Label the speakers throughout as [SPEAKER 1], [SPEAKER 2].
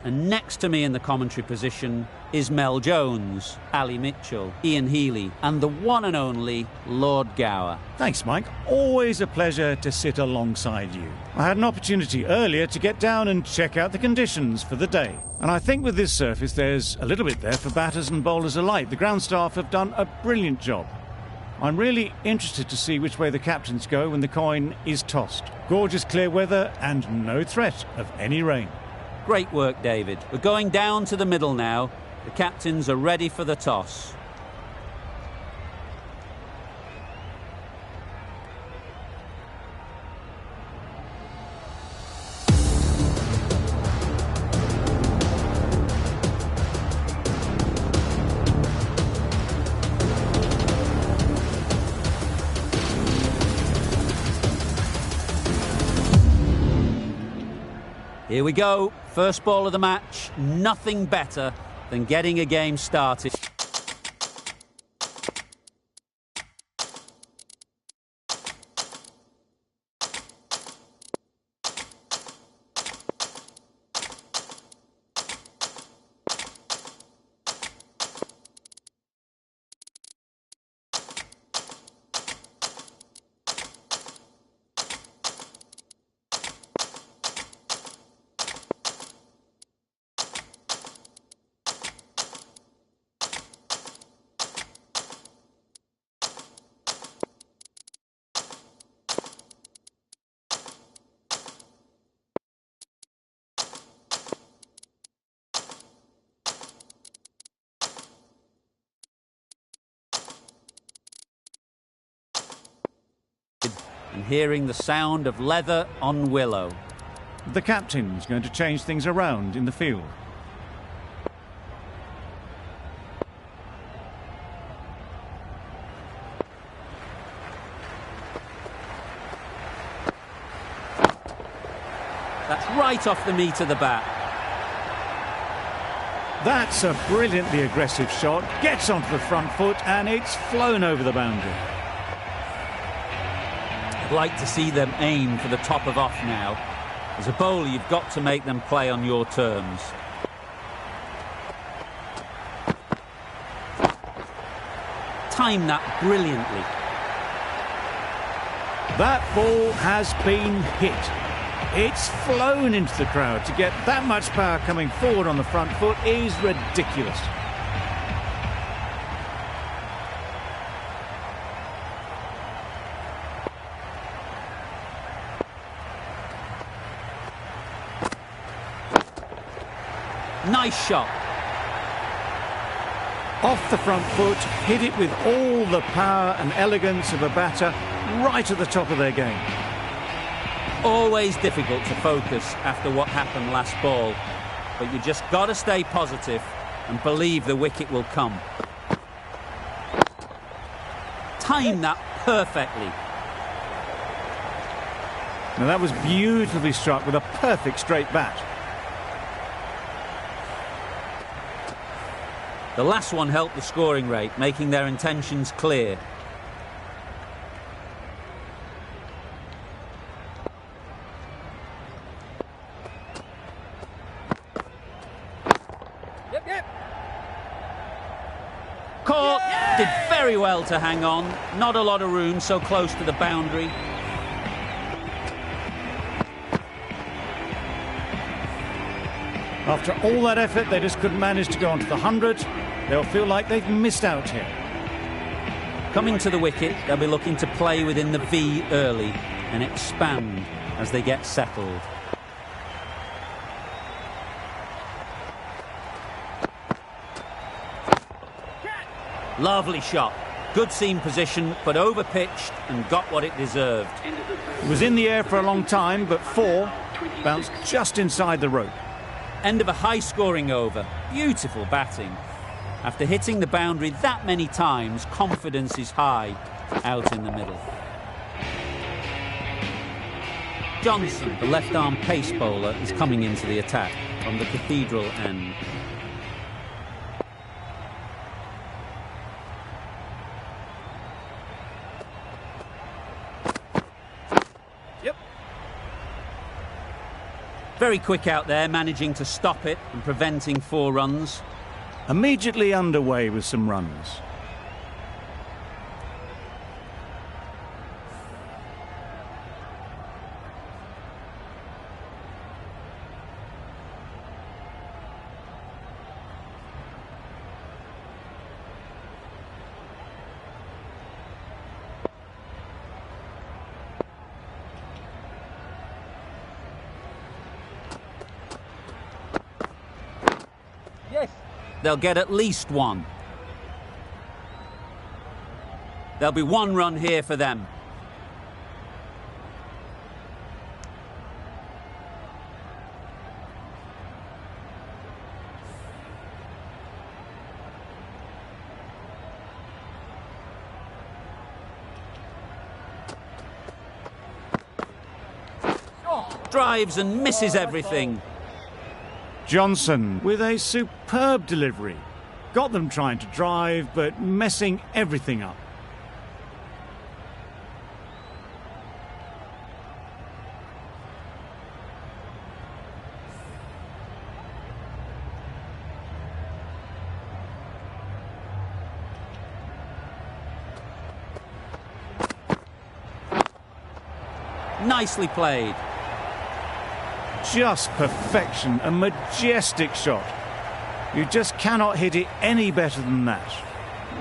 [SPEAKER 1] And next to me in the commentary position is Mel Jones, Ali Mitchell, Ian Healy, and the one and only Lord Gower.
[SPEAKER 2] Thanks, Mike. Always a pleasure to sit alongside you. I had an opportunity earlier to get down and check out the conditions for the day. And I think with this surface, there's a little bit there for batters and bowlers alike. The ground staff have done a brilliant job. I'm really interested to see which way the captains go when the coin is tossed. Gorgeous clear weather and no threat of any rain.
[SPEAKER 1] Great work, David. We're going down to the middle now. The captains are ready for the toss. Here we go, first ball of the match. Nothing better than getting a game started. And hearing the sound of leather on willow.
[SPEAKER 2] The captain's going to change things around in the field.
[SPEAKER 1] That's right off the meat of the bat.
[SPEAKER 2] That's a brilliantly aggressive shot. Gets onto the front foot and it's flown over the boundary.
[SPEAKER 1] I'd like to see them aim for the top of off now. As a bowler, you've got to make them play on your terms. Time that brilliantly.
[SPEAKER 2] That ball has been hit. It's flown into the crowd. To get that much power coming forward on the front foot is ridiculous.
[SPEAKER 1] Nice shot.
[SPEAKER 2] Off the front foot, hit it with all the power and elegance of a batter right at the top of their game.
[SPEAKER 1] Always difficult to focus after what happened last ball, but you just got to stay positive and believe the wicket will come. Time that perfectly.
[SPEAKER 2] Now that was beautifully struck with a perfect straight bat.
[SPEAKER 1] The last one helped the scoring rate, making their intentions clear. Caught, did very well to hang on. Not a lot of room so close to the boundary.
[SPEAKER 2] After all that effort, they just couldn't manage to go onto the 100. They'll feel like they've missed out here.
[SPEAKER 1] Coming to the wicket, they'll be looking to play within the V early and expand as they get settled. Lovely shot. Good seam position, but over-pitched and got what it deserved.
[SPEAKER 2] It was in the air for a long time, but 4 bounced just inside the rope.
[SPEAKER 1] End of a high-scoring over. Beautiful batting. After hitting the boundary that many times, confidence is high out in the middle. Johnson, the left-arm pace bowler, is coming into the attack from the Cathedral end. Very quick out there, managing to stop it and preventing 4 runs.
[SPEAKER 2] Immediately underway with some runs.
[SPEAKER 1] They'll get at least 1. There'll be 1 run here for them. Drives and misses everything.
[SPEAKER 2] Johnson with a superb delivery. Got them trying to drive, but messing everything up.
[SPEAKER 1] Nicely played.
[SPEAKER 2] Just perfection, a majestic shot. You just cannot hit it any better than that.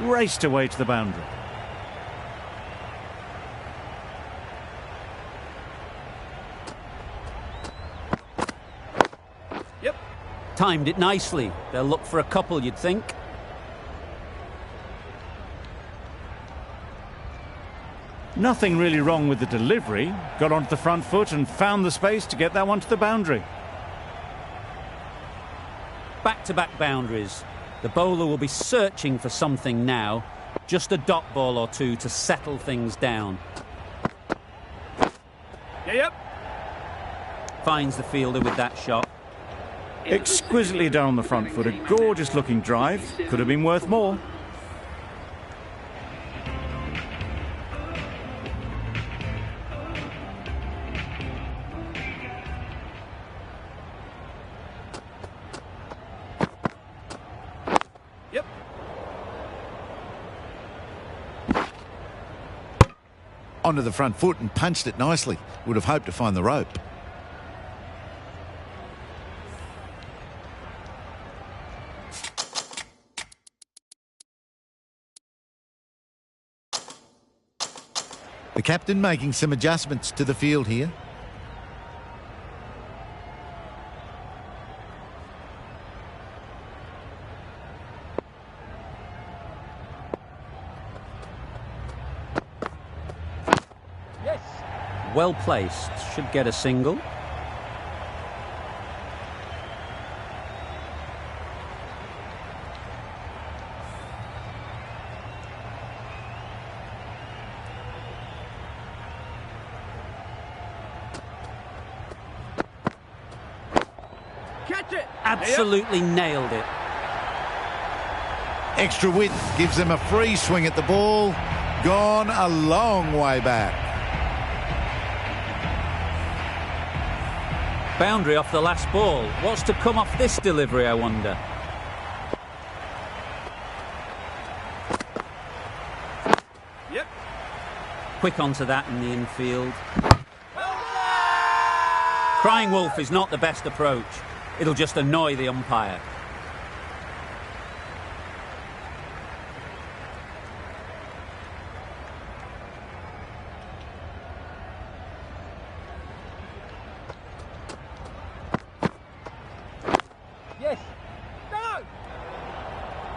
[SPEAKER 2] Raced away to the boundary.
[SPEAKER 1] Yep. Timed it nicely. They'll look for a couple, you'd think.
[SPEAKER 2] Nothing really wrong with the delivery. Got onto the front foot and found the space to get that one to the boundary.
[SPEAKER 1] Back-to-back boundaries. The bowler will be searching for something now. Just a dot ball or 2 to settle things down.
[SPEAKER 3] Yep.
[SPEAKER 1] Finds the fielder with that shot.
[SPEAKER 2] Exquisitely done on the front foot. A gorgeous looking drive. Could have been worth more.
[SPEAKER 4] Onto the front foot and punched it nicely. Would have hoped to find the rope. The captain making some adjustments to the field here.
[SPEAKER 1] Well placed, should get a single.
[SPEAKER 3] Catch it!
[SPEAKER 1] Absolutely nailed it.
[SPEAKER 4] Extra width gives them a free swing at the ball. Gone a long way back.
[SPEAKER 1] Boundary off the last ball. What's to come off this delivery, I wonder?
[SPEAKER 3] Yep.
[SPEAKER 1] Quick onto that in the infield. Crying wolf is not the best approach. It'll just annoy the umpire.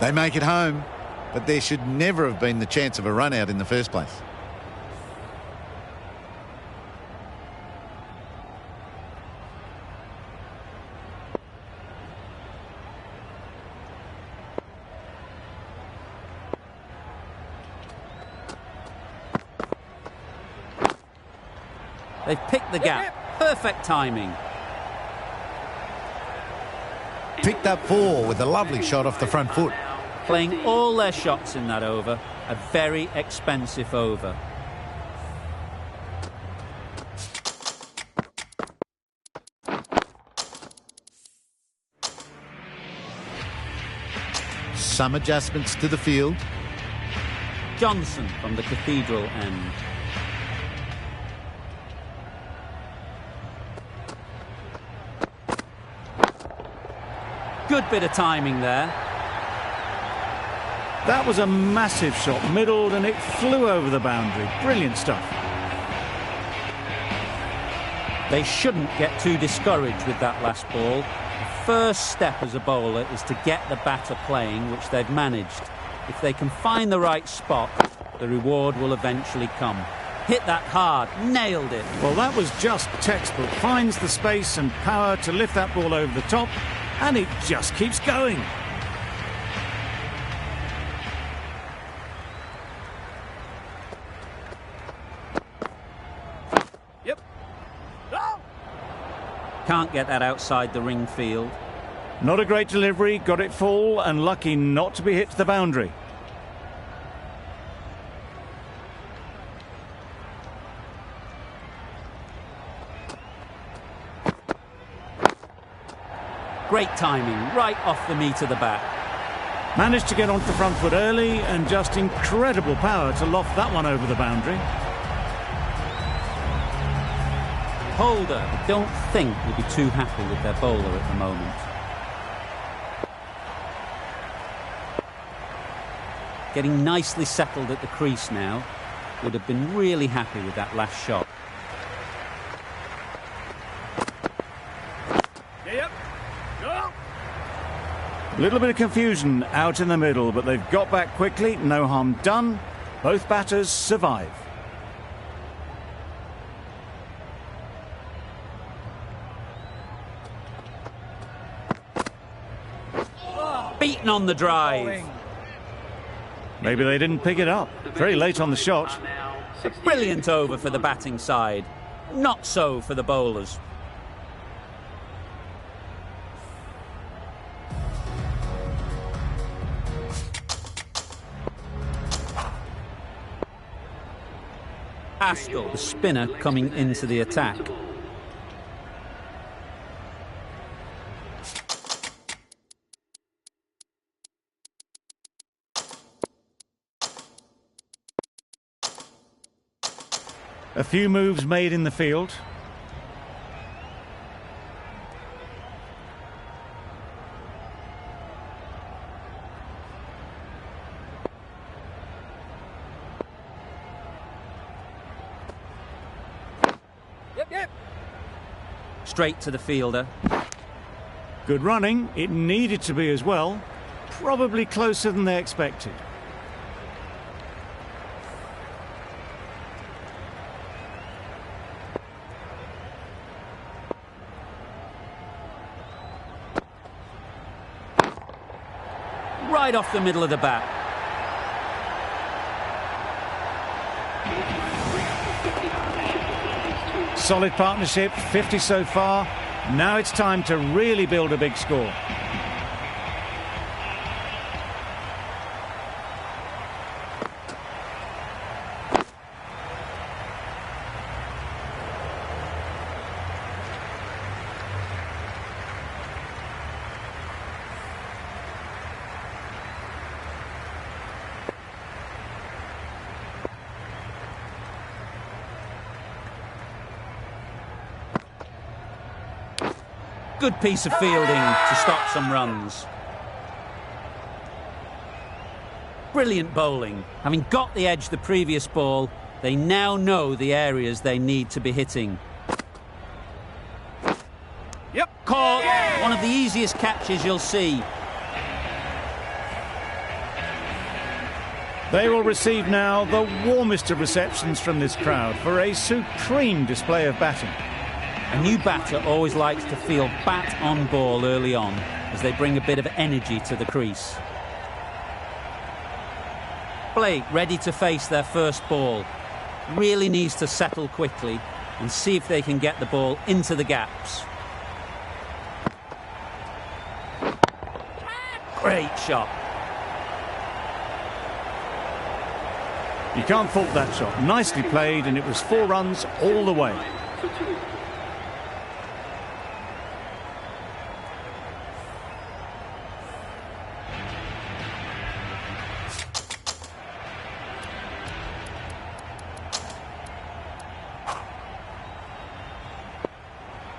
[SPEAKER 4] They make it home, but there should never have been the chance of a run out in the first place.
[SPEAKER 1] They've picked the gap. Perfect timing.
[SPEAKER 4] Picked up 4 with a lovely shot off the front foot.
[SPEAKER 1] Playing all their shots in that over. A very expensive over.
[SPEAKER 4] some adjustments to the field.
[SPEAKER 1] Johnson from the Cathedral end. Good bit of timing there.
[SPEAKER 2] That was a massive shot, middled, and it flew over the boundary. Brilliant stuff.
[SPEAKER 1] They shouldn't get too discouraged with that last ball. The first step as a bowler is to get the batter playing, which they've managed. If they can find the right spot, the reward will eventually come. Hit that hard, nailed it.
[SPEAKER 2] Well, that was just textbook. Finds the space and power to lift that ball over the top, and it just keeps going.
[SPEAKER 3] Yep. Oh!
[SPEAKER 1] Can't get that outside the ring field.
[SPEAKER 2] Not a great delivery, got it full, and lucky not to be hit to the boundary.
[SPEAKER 1] Great timing, right off the meat of the bat.
[SPEAKER 2] Managed to get onto the front foot early, and just incredible power to loft that one over the boundary.
[SPEAKER 1] Holder, I don't think, will be too happy with their bowler at the moment. Getting nicely settled at the crease now. Would have been really happy with that last shot.
[SPEAKER 3] Yep. Go!
[SPEAKER 2] A little bit of confusion out in the middle, but they've got back quickly, no harm done. Both batters survive.
[SPEAKER 1] Beaten on the drive.
[SPEAKER 2] Maybe they didn't pick it up. Very late on the shot.
[SPEAKER 1] A brilliant over for the batting side. Not so for the bowlers. Astle, the spinner, coming into the attack.
[SPEAKER 2] A few moves made in the field.
[SPEAKER 3] Yep.
[SPEAKER 1] Straight to the fielder.
[SPEAKER 2] Good running. It needed to be as well. Probably closer than they expected.
[SPEAKER 1] Right off the middle of the bat.
[SPEAKER 2] Solid partnership, 50 so far. Now it's time to really build a big score.
[SPEAKER 1] Good piece of fielding to stop some runs. Brilliant bowling. Having got the edge the previous ball, they now know the areas they need to be hitting.
[SPEAKER 3] Yep.
[SPEAKER 1] Caught. One of the easiest catches you'll see.
[SPEAKER 2] They will receive now the warmest of receptions from this crowd for a supreme display of batting.
[SPEAKER 1] A new batter always likes to feel bat on ball early on as they bring a bit of energy to the crease. Blake ready to face their first ball. Really needs to settle quickly and see if they can get the ball into the gaps. Great shot.
[SPEAKER 2] You can't fault that shot. Nicely played, and it was 4 runs all the way.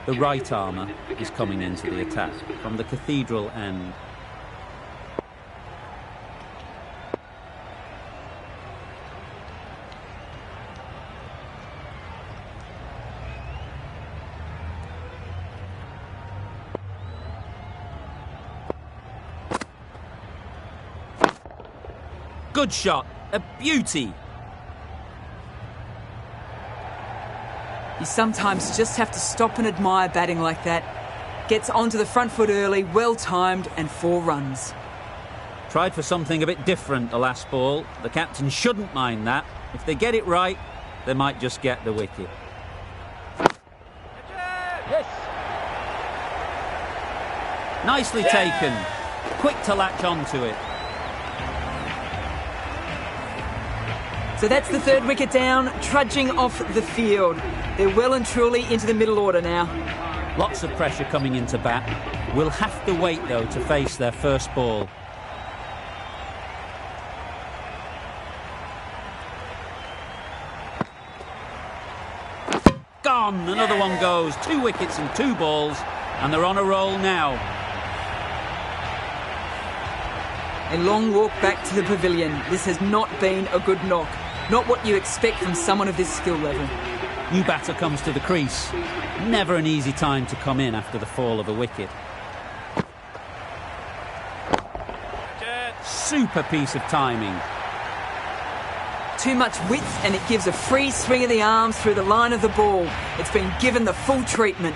[SPEAKER 1] The right armour is coming into the attack from the Cathedral end. Good shot, a beauty.
[SPEAKER 5] You sometimes just have to stop and admire batting like that. Gets onto the front foot early, well timed, and 4 runs.
[SPEAKER 1] Tried for something a bit different the last ball. The captain shouldn't mind that. If they get it right, they might just get the wicket.
[SPEAKER 3] Yes.
[SPEAKER 1] Nicely taken. Quick to latch onto it.
[SPEAKER 5] So that's the 3rd wicket down, trudging off the field. They're well and truly into the middle order now.
[SPEAKER 1] Lots of pressure coming into bat. Will have to wait, though, to face their first ball. Gone! Another one goes. 2 wickets and 2 balls, and they're on a roll now.
[SPEAKER 5] A long walk back to the pavilion. This has not been a good knock. Not what you expect from someone of this skill level.
[SPEAKER 1] New batter comes to the crease. Never an easy time to come in after the fall of a wicket. Super piece of timing.
[SPEAKER 5] Too much width and it gives a free swing of the arms through the line of the ball. It's been given the full treatment.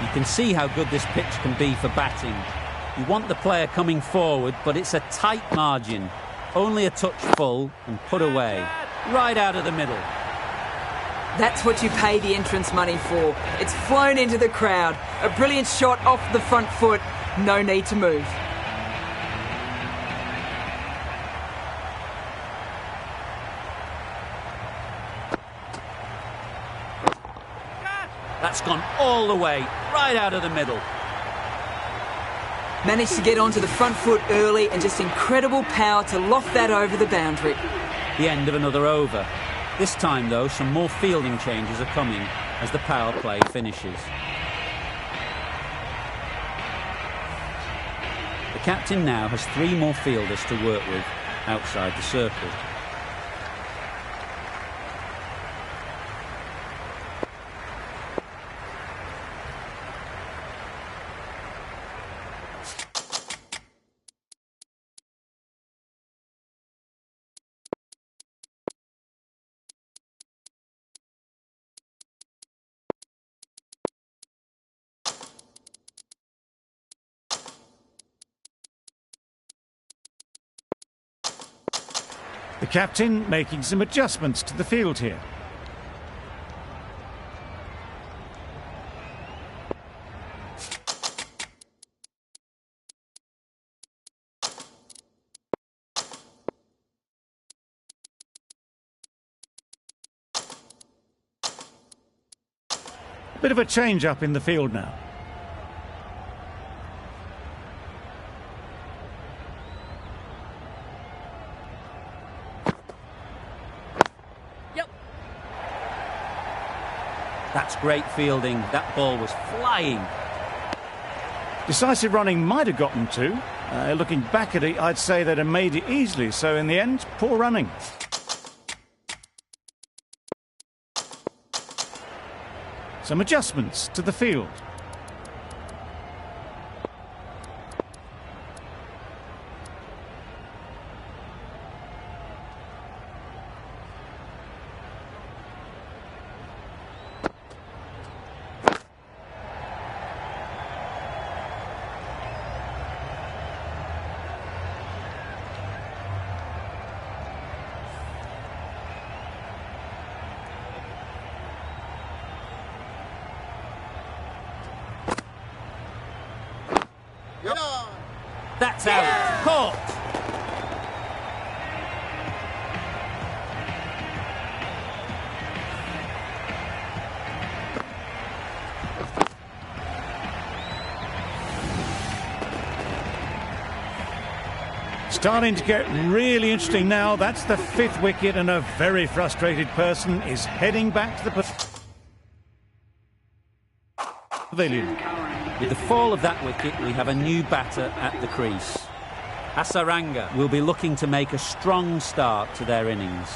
[SPEAKER 1] You can see how good this pitch can be for batting. You want the player coming forward, but it's a tight margin. Only a touch full and put away. Right out of the middle.
[SPEAKER 5] That's what you pay the entrance money for. It's flown into the crowd. A brilliant shot off the front foot. No need to move.
[SPEAKER 1] That's gone all the way, right out of the middle.
[SPEAKER 5] Managed to get onto the front foot early and just incredible power to loft that over the boundary.
[SPEAKER 1] The end of another over. This time, though, some more fielding changes are coming as the power play finishes. The captain now has 3 more fielders to work with outside the circle.
[SPEAKER 2] The captain making some adjustments to the field here. Bit of a change up in the field now.
[SPEAKER 1] That's great fielding. That ball was flying.
[SPEAKER 2] Decisive running might have gotten 2. Looking back at it, I'd say they'd have made it easily. So in the end, poor running. Some adjustments to the field.
[SPEAKER 1] That's out. Caught.
[SPEAKER 2] Starting to get really interesting now. That's the 5th wicket and a very frustrated person is heading back to the... pavilion.
[SPEAKER 1] With the fall of that wicket, we have a new batter at the crease. Hasaranga will be looking to make a strong start to their innings.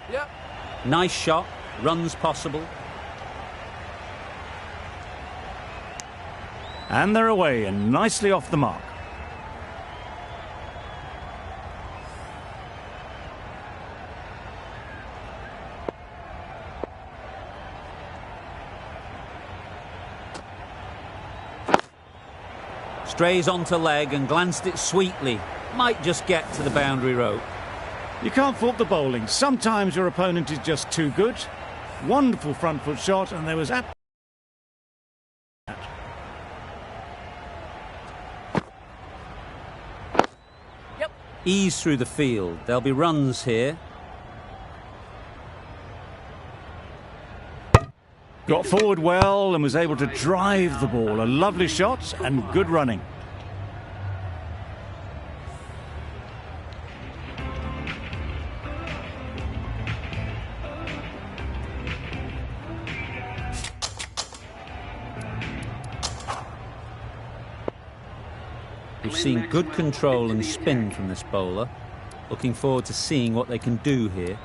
[SPEAKER 3] Yep.
[SPEAKER 1] Nice shot, runs possible.
[SPEAKER 2] And they're away and nicely off the mark.
[SPEAKER 1] Strays onto leg and glanced it sweetly. Might just get to the boundary rope.
[SPEAKER 2] You can't fault the bowling. Sometimes your opponent is just too good. Wonderful front foot shot, and there was
[SPEAKER 1] Ease through the field. There'll be runs here.
[SPEAKER 2] got forward well and was able to drive the ball. A lovely shot and good running.
[SPEAKER 1] We've seen good control and spin from this bowler. Looking forward to seeing what they can do here.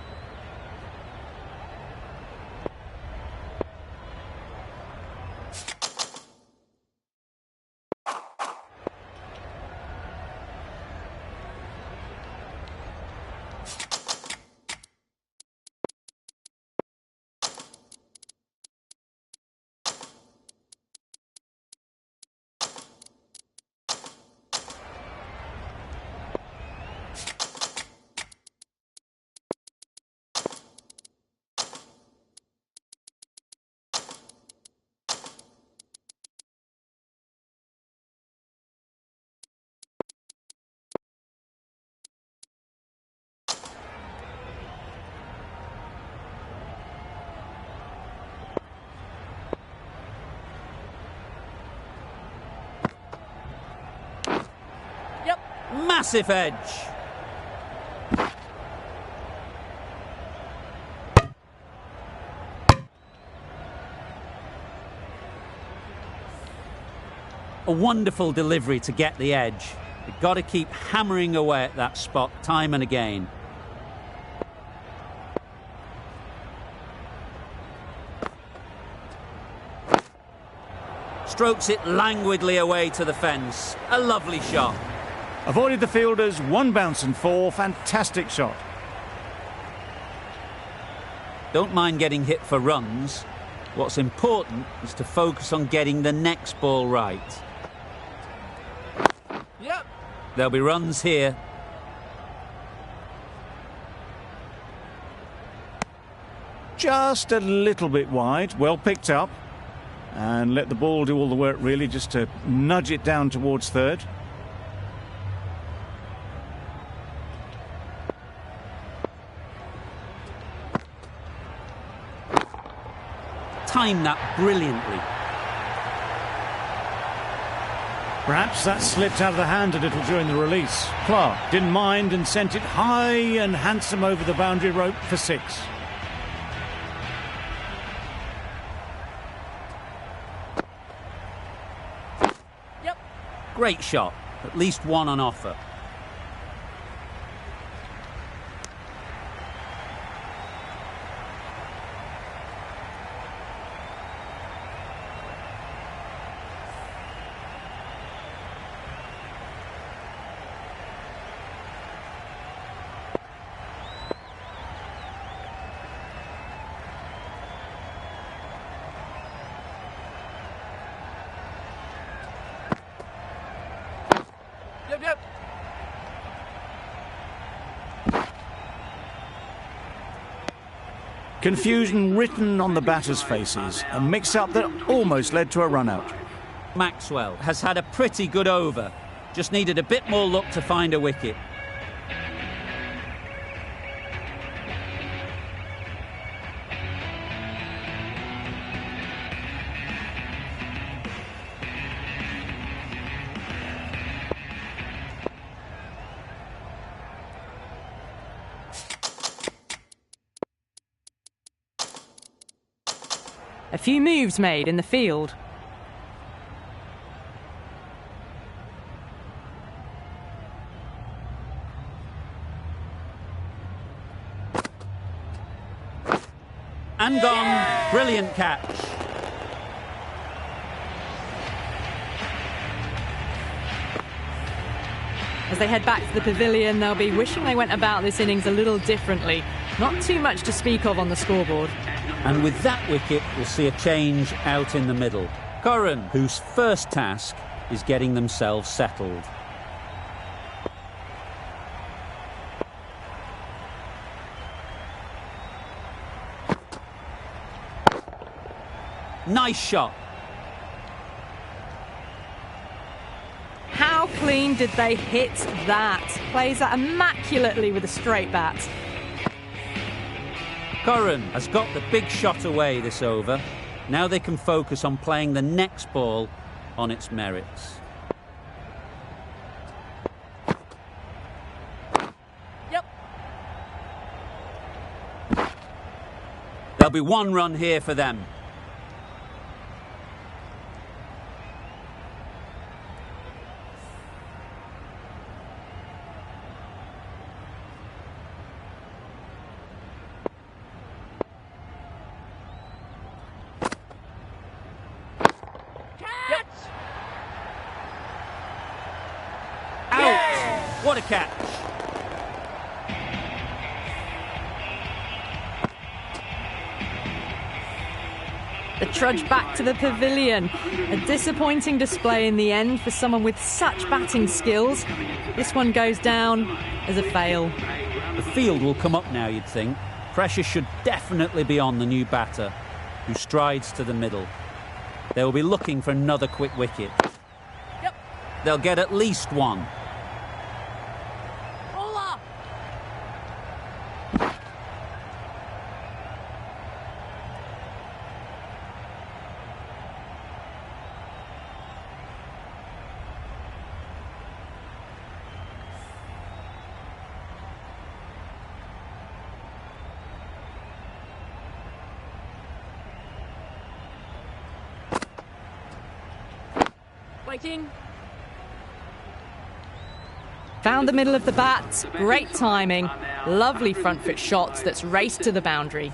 [SPEAKER 1] Massive edge. A wonderful delivery to get the edge. You've got to keep hammering away at that spot time and again. Strokes it languidly away to the fence. A lovely shot.
[SPEAKER 2] Avoided the fielders, one bounce and four. Fantastic shot.
[SPEAKER 1] Don't mind getting hit for runs. What's important is to focus on getting the next ball right.
[SPEAKER 3] Yep.
[SPEAKER 1] There'll be runs here.
[SPEAKER 2] Just a little bit wide. Well picked up. And let the ball do all the work, really, just to nudge it down towards third.
[SPEAKER 1] Timed that brilliantly.
[SPEAKER 2] Perhaps that slipped out of the hand a little during the release. Clark didn't mind and sent it high and handsome over the boundary rope for 6.
[SPEAKER 3] Yep.
[SPEAKER 1] Great shot. At least one on offer.
[SPEAKER 3] Yep.
[SPEAKER 2] Confusion written on the batters' faces. A mix-up that almost led to a run-out.
[SPEAKER 1] Maxwell has had a pretty good over. Just needed a bit more luck to find a wicket.
[SPEAKER 6] A few moves made in the field.
[SPEAKER 1] And gone. Brilliant catch.
[SPEAKER 6] As they head back to the pavilion, they'll be wishing they went about this innings a little differently. Not too much to speak of on the scoreboard.
[SPEAKER 1] And with that wicket, we'll see a change out in the middle. Curran, whose first task is getting themselves settled. Nice shot.
[SPEAKER 6] How clean did they hit that? Plays that immaculately with a straight bat.
[SPEAKER 1] Curran has got the big shot away this over. Now they can focus on playing the next ball on its merits.
[SPEAKER 3] Yep.
[SPEAKER 1] There'll be one run here for them. What a catch.
[SPEAKER 6] The trudge back to the pavilion. A disappointing display in the end for someone with such batting skills. This one goes down as a fail.
[SPEAKER 1] The field will come up now, you'd think. Pressure should definitely be on the new batter, who strides to the middle. They will be looking for another quick wicket.
[SPEAKER 3] Yep.
[SPEAKER 1] They'll get at least one.
[SPEAKER 3] Hola. Waiting.
[SPEAKER 6] Found the middle of the bat. Great timing. Lovely front foot shots that's raced to the boundary.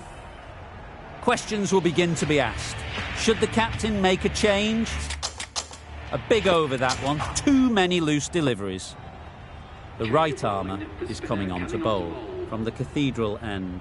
[SPEAKER 1] Questions will begin to be asked. Should the captain make a change? A big over, that one. Too many loose deliveries. The right armour is coming on to bowl from the Cathedral end.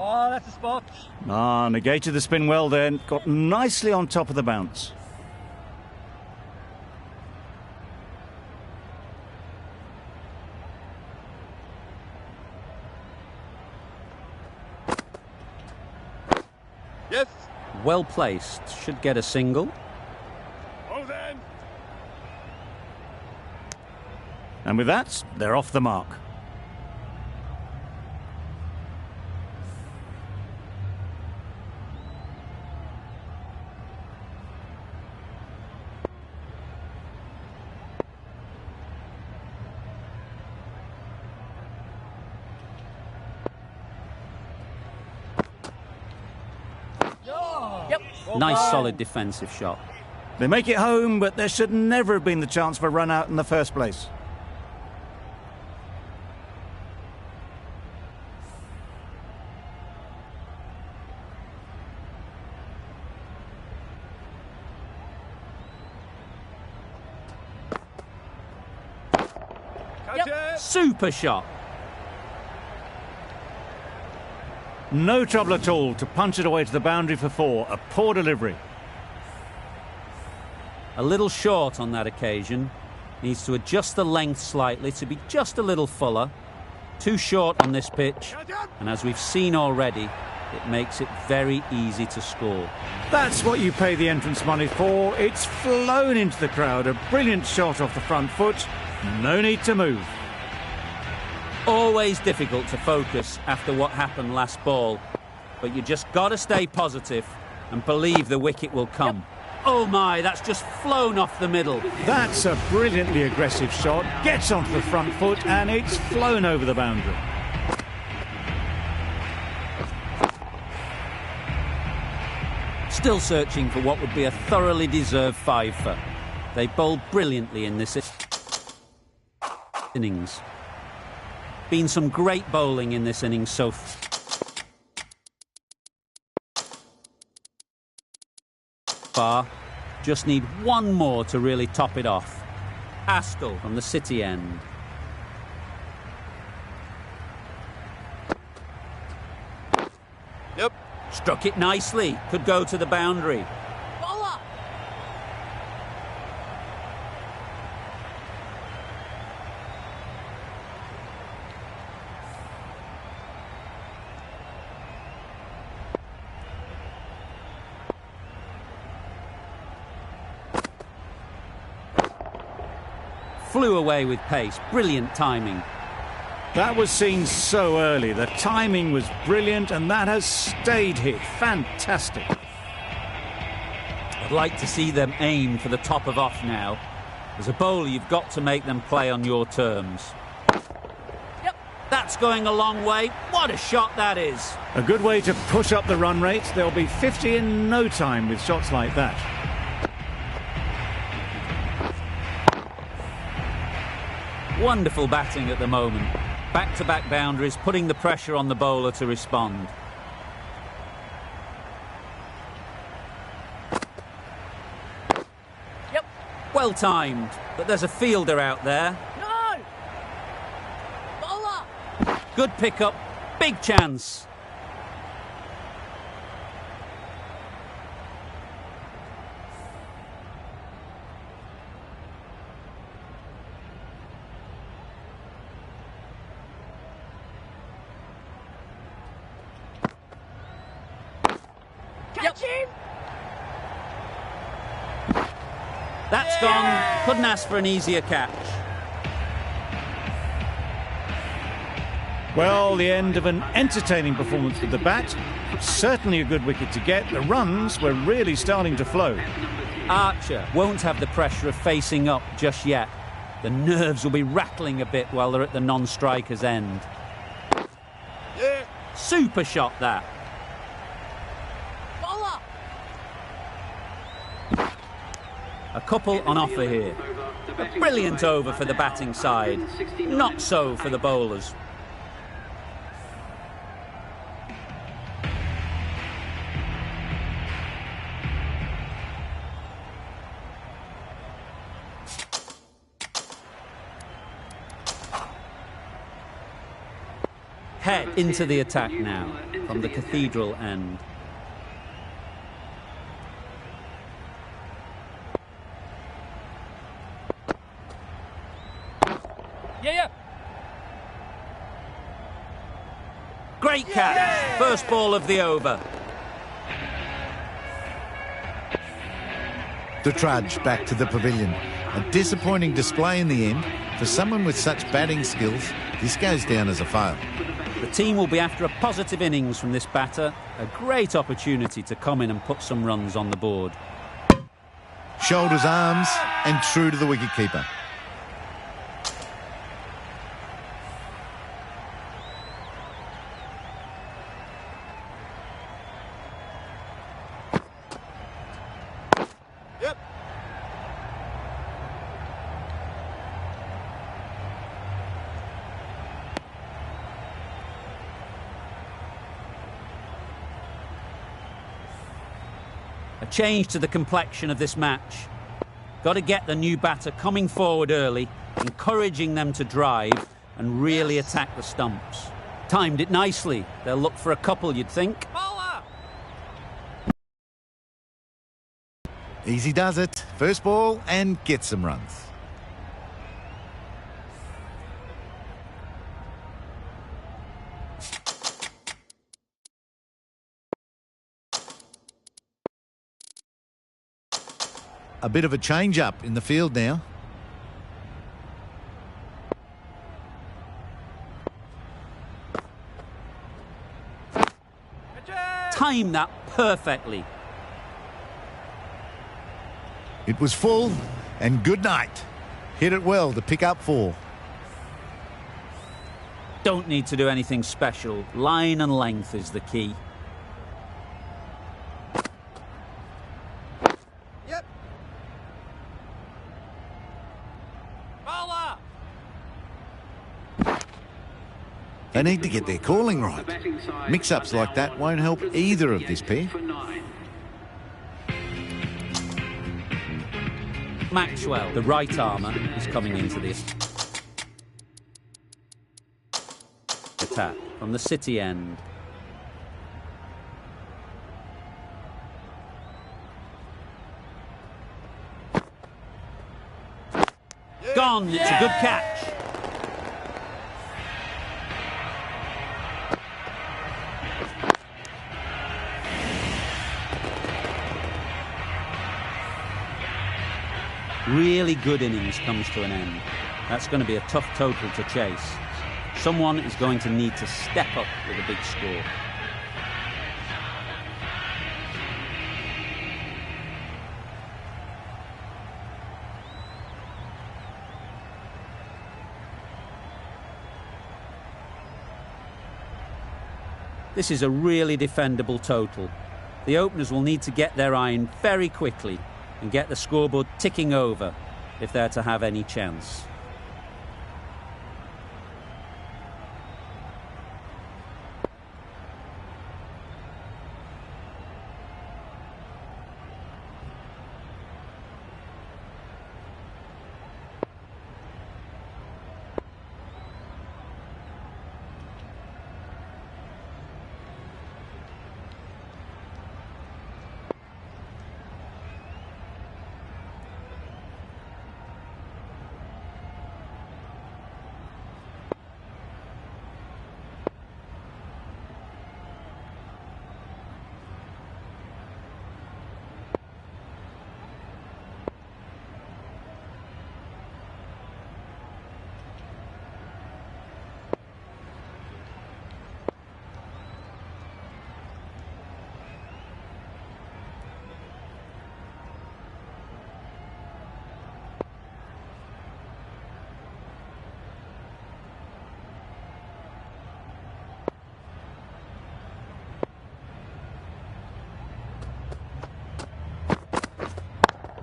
[SPEAKER 3] Oh, that's a spot.
[SPEAKER 2] Negated the spin well then. Got nicely on top of the bounce.
[SPEAKER 3] Yes.
[SPEAKER 1] Well placed. Should get a single.
[SPEAKER 3] Oh, then.
[SPEAKER 2] And with that, they're off the mark.
[SPEAKER 3] Yep.
[SPEAKER 1] Nice solid defensive shot.
[SPEAKER 2] They make it home, but there should never have been the chance for a run out in the first place.
[SPEAKER 3] Yep.
[SPEAKER 1] Super shot.
[SPEAKER 2] No trouble at all to punch it away to the boundary for four. A poor delivery.
[SPEAKER 1] A little short on that occasion. Needs to adjust the length slightly to be just a little fuller. Too short on this pitch. And as we've seen already, it makes it very easy to score.
[SPEAKER 2] That's what you pay the entrance money for. It's flown into the crowd. A brilliant shot off the front foot. No need to move.
[SPEAKER 1] Always difficult to focus after what happened last ball, but you just got to stay positive and believe the wicket will come. Oh my, that's just flown off the middle.
[SPEAKER 2] That's a brilliantly aggressive shot. Gets onto the front foot and it's flown over the boundary.
[SPEAKER 1] Still searching for what would be a thoroughly deserved fiver. They bowled brilliantly in this innings. Been some great bowling in this innings so far. Just need one more to really top it off. Astle from the City end.
[SPEAKER 3] Yep.
[SPEAKER 1] Struck it nicely. Could go to the boundary.
[SPEAKER 3] Bowler.
[SPEAKER 1] Flew away with pace. Brilliant timing.
[SPEAKER 2] That was seen so early. The timing was brilliant and that has stayed hit. Fantastic.
[SPEAKER 1] I'd like to see them aim for the top of off now. As a bowler, you've got to make them play on your terms.
[SPEAKER 3] Yep.
[SPEAKER 1] That's going a long way. What a shot that is.
[SPEAKER 2] A good way to push up the run rate. There'll be 50 in no time with shots like that.
[SPEAKER 1] Wonderful batting at the moment. Back-to-back boundaries, putting the pressure on the bowler to respond.
[SPEAKER 3] Yep.
[SPEAKER 1] Well timed, but there's a fielder out there.
[SPEAKER 3] No. Bowler.
[SPEAKER 1] Good pick-up, big chance.
[SPEAKER 3] Catch him.
[SPEAKER 1] That's gone. Couldn't ask for an easier catch.
[SPEAKER 2] Well, the end of an entertaining performance with the bat. Certainly a good wicket to get. The runs were really starting to flow.
[SPEAKER 1] Archer won't have the pressure of facing up just yet. The nerves will be rattling a bit while they're at the non-striker's end.
[SPEAKER 3] Yeah.
[SPEAKER 1] Super shot that.
[SPEAKER 3] Bowler.
[SPEAKER 1] A couple on offer here. A brilliant over for the batting side. Not so for the bowlers. Head into the attack now from the Cathedral end.
[SPEAKER 3] Yeah.
[SPEAKER 1] Great catch. First ball of the over.
[SPEAKER 4] The trudge back to the pavilion. A disappointing display in the end. For someone with such batting skills, this goes down as a fail.
[SPEAKER 1] The team will be after a positive innings from this batter. A great opportunity to come in and put some runs on the board.
[SPEAKER 4] Shoulders, arms, and true to the wicketkeeper.
[SPEAKER 3] Yep.
[SPEAKER 1] A change to the complexion of this match. Got to get the new batter coming forward early, encouraging them to drive and really attack the stumps. Timed it nicely. They'll look for a couple, you'd think.
[SPEAKER 3] Bowler.
[SPEAKER 4] Easy does it. First ball and get some runs. A bit of a change-up in the field now.
[SPEAKER 1] timed that perfectly.
[SPEAKER 4] It was full, and good night. Hit it well to pick up 4.
[SPEAKER 1] Don't need to do anything special. Line and length is the key.
[SPEAKER 3] Yep. Bowler.
[SPEAKER 4] They need to get their calling right. Mix-ups like that won't help either of this pair.
[SPEAKER 1] Maxwell, the right armour, is coming into this attack from the City end. Gone, it's a good catch. Really good innings comes to an end. That's going to be a tough total to chase. Someone is going to need to step up with a big score. This is a really defendable total. The openers will need to get their iron very quickly and get the scoreboard ticking over if they're to have any chance.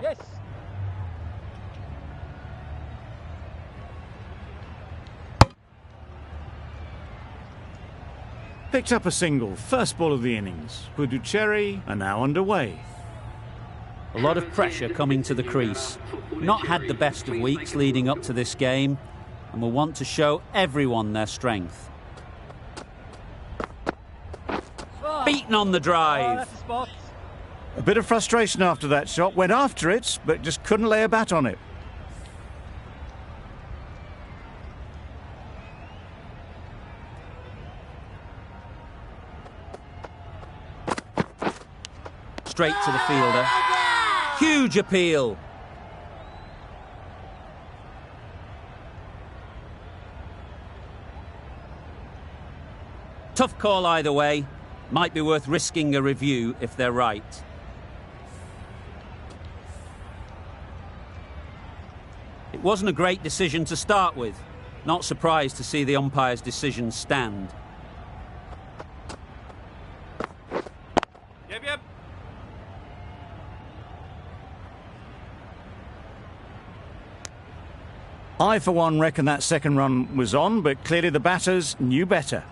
[SPEAKER 3] Yes.
[SPEAKER 2] Picked up a single, first ball of the innings. Puducherry are now underway.
[SPEAKER 1] A lot of pressure coming to the crease. Not had the best of weeks leading up to this game and will want to show everyone their strength. Beaten on the drive.
[SPEAKER 3] That's the spot.
[SPEAKER 2] A bit of frustration after that shot. Went after it, but just couldn't lay a bat on it.
[SPEAKER 1] Straight to the fielder. Huge appeal. Tough call either way. Might be worth risking a review if they're right. It wasn't a great decision to start with. Not surprised to see the umpire's decision stand.
[SPEAKER 3] Yep, yep.
[SPEAKER 2] I, for one, reckon that second run was on, but clearly the batters knew better.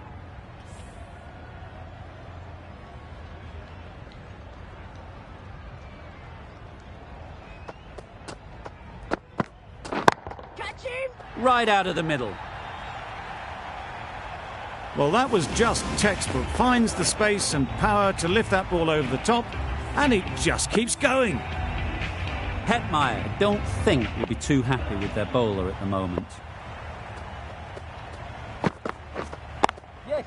[SPEAKER 1] Right out of the middle.
[SPEAKER 2] Well, that was just textbook. Finds the space and power to lift that ball over the top, and it just keeps going.
[SPEAKER 1] Hetmeyer, I don't think, will be too happy with their bowler at the moment.
[SPEAKER 3] Yes.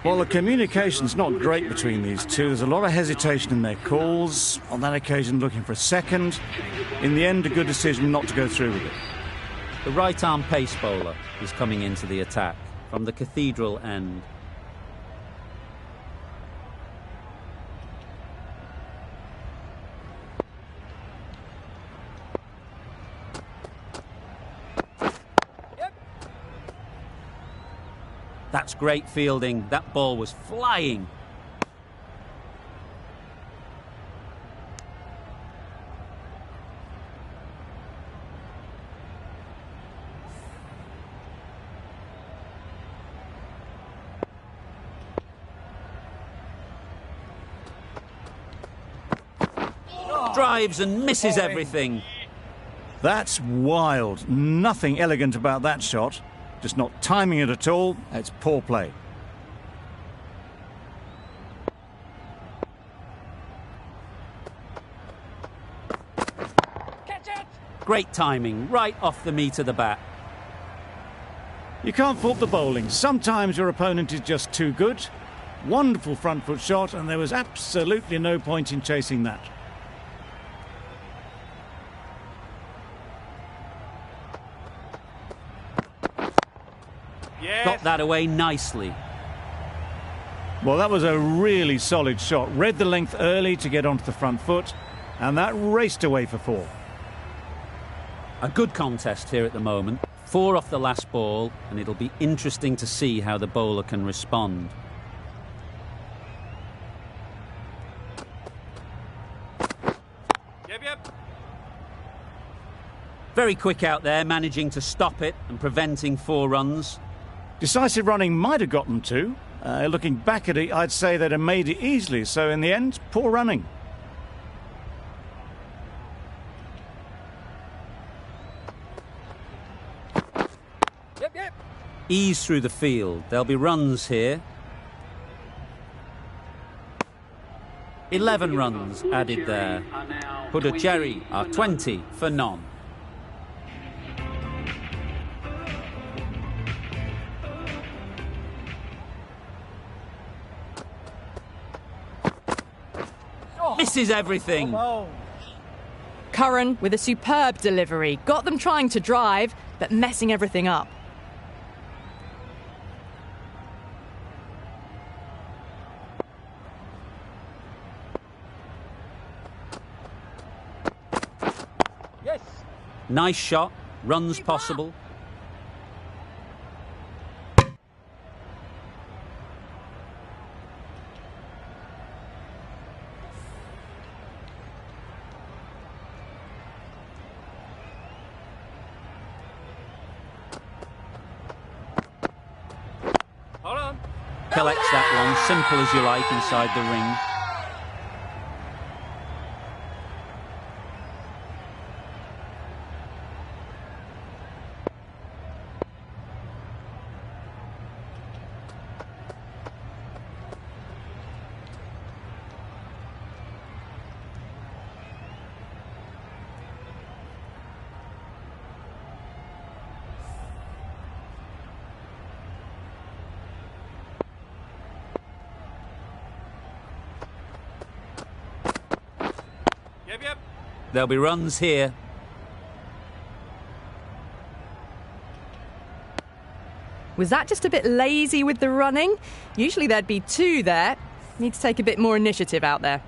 [SPEAKER 2] Well, the communication's not great between these two. There's a lot of hesitation in their calls. On that occasion, looking for a second. In the end, a good decision not to go through with it.
[SPEAKER 1] The right-arm pace bowler is coming into the attack from the Cathedral end. That's great fielding. That ball was flying. Drives and misses everything.
[SPEAKER 2] That's wild. Nothing elegant about that shot. Just not timing it at all. It's poor play.
[SPEAKER 3] Catch it!
[SPEAKER 1] Great timing, right off the meat of the bat.
[SPEAKER 2] You can't fault the bowling. Sometimes your opponent is just too good. Wonderful front foot shot, and there was absolutely no point in chasing that.
[SPEAKER 1] Got that away nicely.
[SPEAKER 2] Well, that was a really solid shot. Read the length early to get onto the front foot, and that raced away for 4.
[SPEAKER 1] A good contest here at the moment. 4 off the last ball, and it'll be interesting to see how the bowler can respond.
[SPEAKER 3] Yep.
[SPEAKER 1] Very quick out there, managing to stop it and preventing 4 runs.
[SPEAKER 2] Decisive running might have got them 2. Looking back at it, I'd say they'd have made it easily. So in the end, poor running.
[SPEAKER 3] Yep.
[SPEAKER 1] Ease through the field. There'll be runs here. 11 runs added there. Puducherry are 20 for none. Misses everything.
[SPEAKER 6] Curran with a superb delivery. Got them trying to drive, but messing everything up.
[SPEAKER 3] Yes.
[SPEAKER 1] Nice shot. Runs possible.
[SPEAKER 3] Hold on.
[SPEAKER 1] Collects that one, simple as you like, inside the ring.
[SPEAKER 3] Yep.
[SPEAKER 1] There'll be runs here.
[SPEAKER 6] Was that just a bit lazy with the running? Usually there'd be 2 there. Need to take a bit more initiative out there.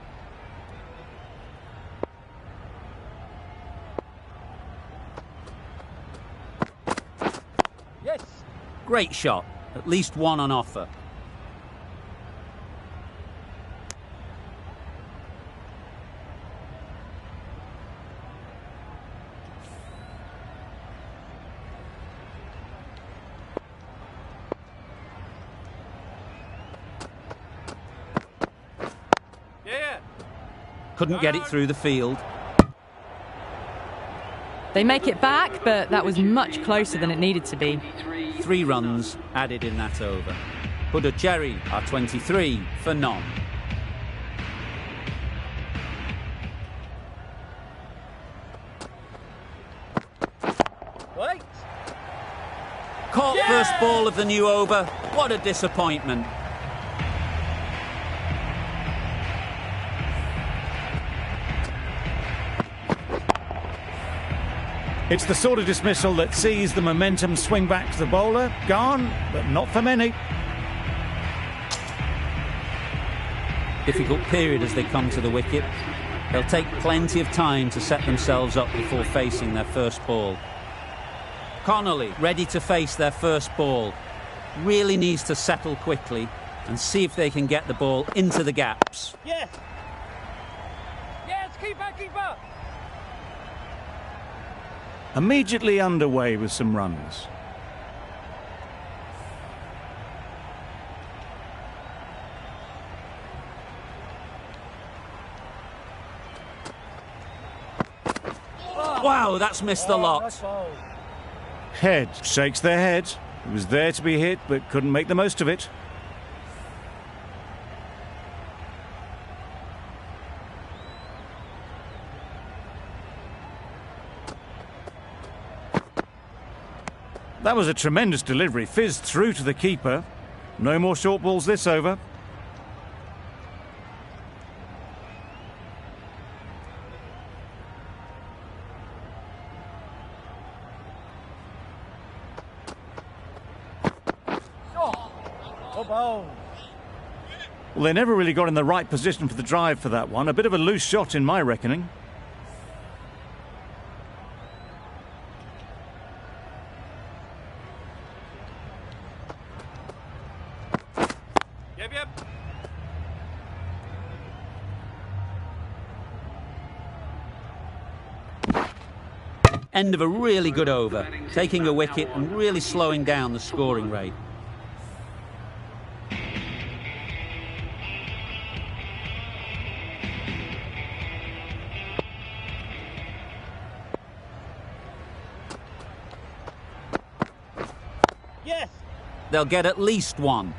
[SPEAKER 3] Yes.
[SPEAKER 1] Great shot. At least 1 on offer.
[SPEAKER 3] Yeah.
[SPEAKER 1] Couldn't get it through the field.
[SPEAKER 6] They make it back, but that was much closer than it needed to be.
[SPEAKER 1] 3 runs added in that over. Puducherry are 23 for none.
[SPEAKER 3] Wait.
[SPEAKER 1] Caught first ball of the new over. What a disappointment.
[SPEAKER 2] It's the sort of dismissal that sees the momentum swing back to the bowler. Gone, but not for many.
[SPEAKER 1] Difficult period as they come to the wicket. They'll take plenty of time to set themselves up before facing their first ball. Connolly ready to face their first ball. Really needs to settle quickly and see if they can get the ball into the gaps.
[SPEAKER 3] Yes! Yes, keeper, keeper!
[SPEAKER 2] Immediately underway with some runs.
[SPEAKER 1] Wow, that's missed the lot.
[SPEAKER 2] Head shakes their head. It was there to be hit, but couldn't make the most of it. That was a tremendous delivery. Fizzed through to the keeper. No more short balls this over. Well, they never really got in the right position for the drive for that one. A bit of a loose shot in my reckoning.
[SPEAKER 3] Yep.
[SPEAKER 1] End of a really good over, taking a wicket and really slowing down the scoring rate.
[SPEAKER 3] Yes!
[SPEAKER 1] They'll get at least one.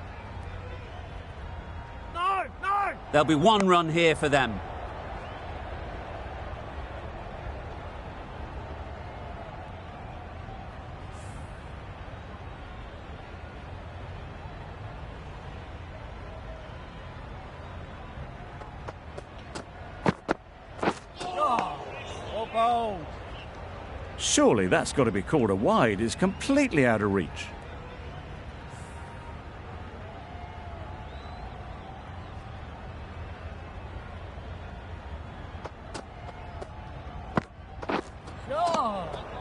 [SPEAKER 3] No!
[SPEAKER 1] There'll be one run here for them.
[SPEAKER 2] Surely that's got to be called a wide. It's completely out of reach.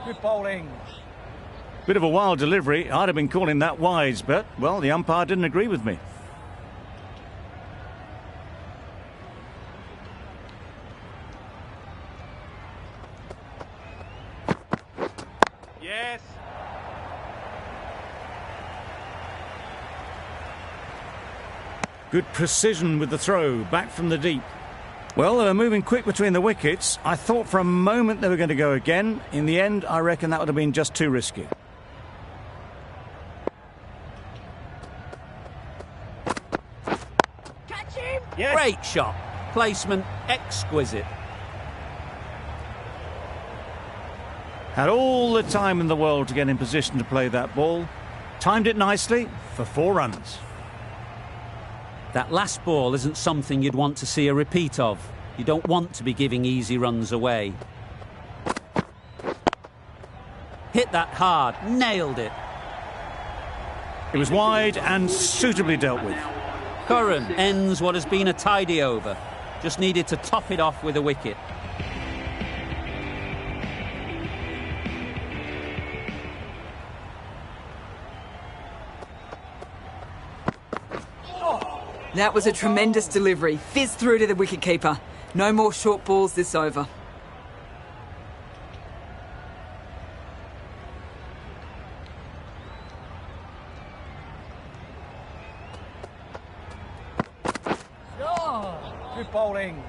[SPEAKER 3] Good bowling.
[SPEAKER 2] Bit of a wild delivery. I'd have been calling that wise, but, well, the umpire didn't agree with me.
[SPEAKER 3] Yes!
[SPEAKER 2] Good precision with the throw, back from the deep. Well, they were moving quick between the wickets. I thought for a moment they were going to go again. In the end, I reckon that would have been just too risky.
[SPEAKER 3] Catch him! Yes!
[SPEAKER 1] Great shot. Placement exquisite.
[SPEAKER 2] Had all the time in the world to get in position to play that ball. Timed it nicely for 4 runs.
[SPEAKER 1] That last ball isn't something you'd want to see a repeat of. You don't want to be giving easy runs away. Hit that hard, nailed it.
[SPEAKER 2] It was wide and suitably dealt with.
[SPEAKER 1] Curran ends what has been a tidy over. Just needed to top it off with a wicket.
[SPEAKER 5] That was a tremendous delivery. Fizzed through to the wicketkeeper. No more short balls this over.
[SPEAKER 3] Good bowling.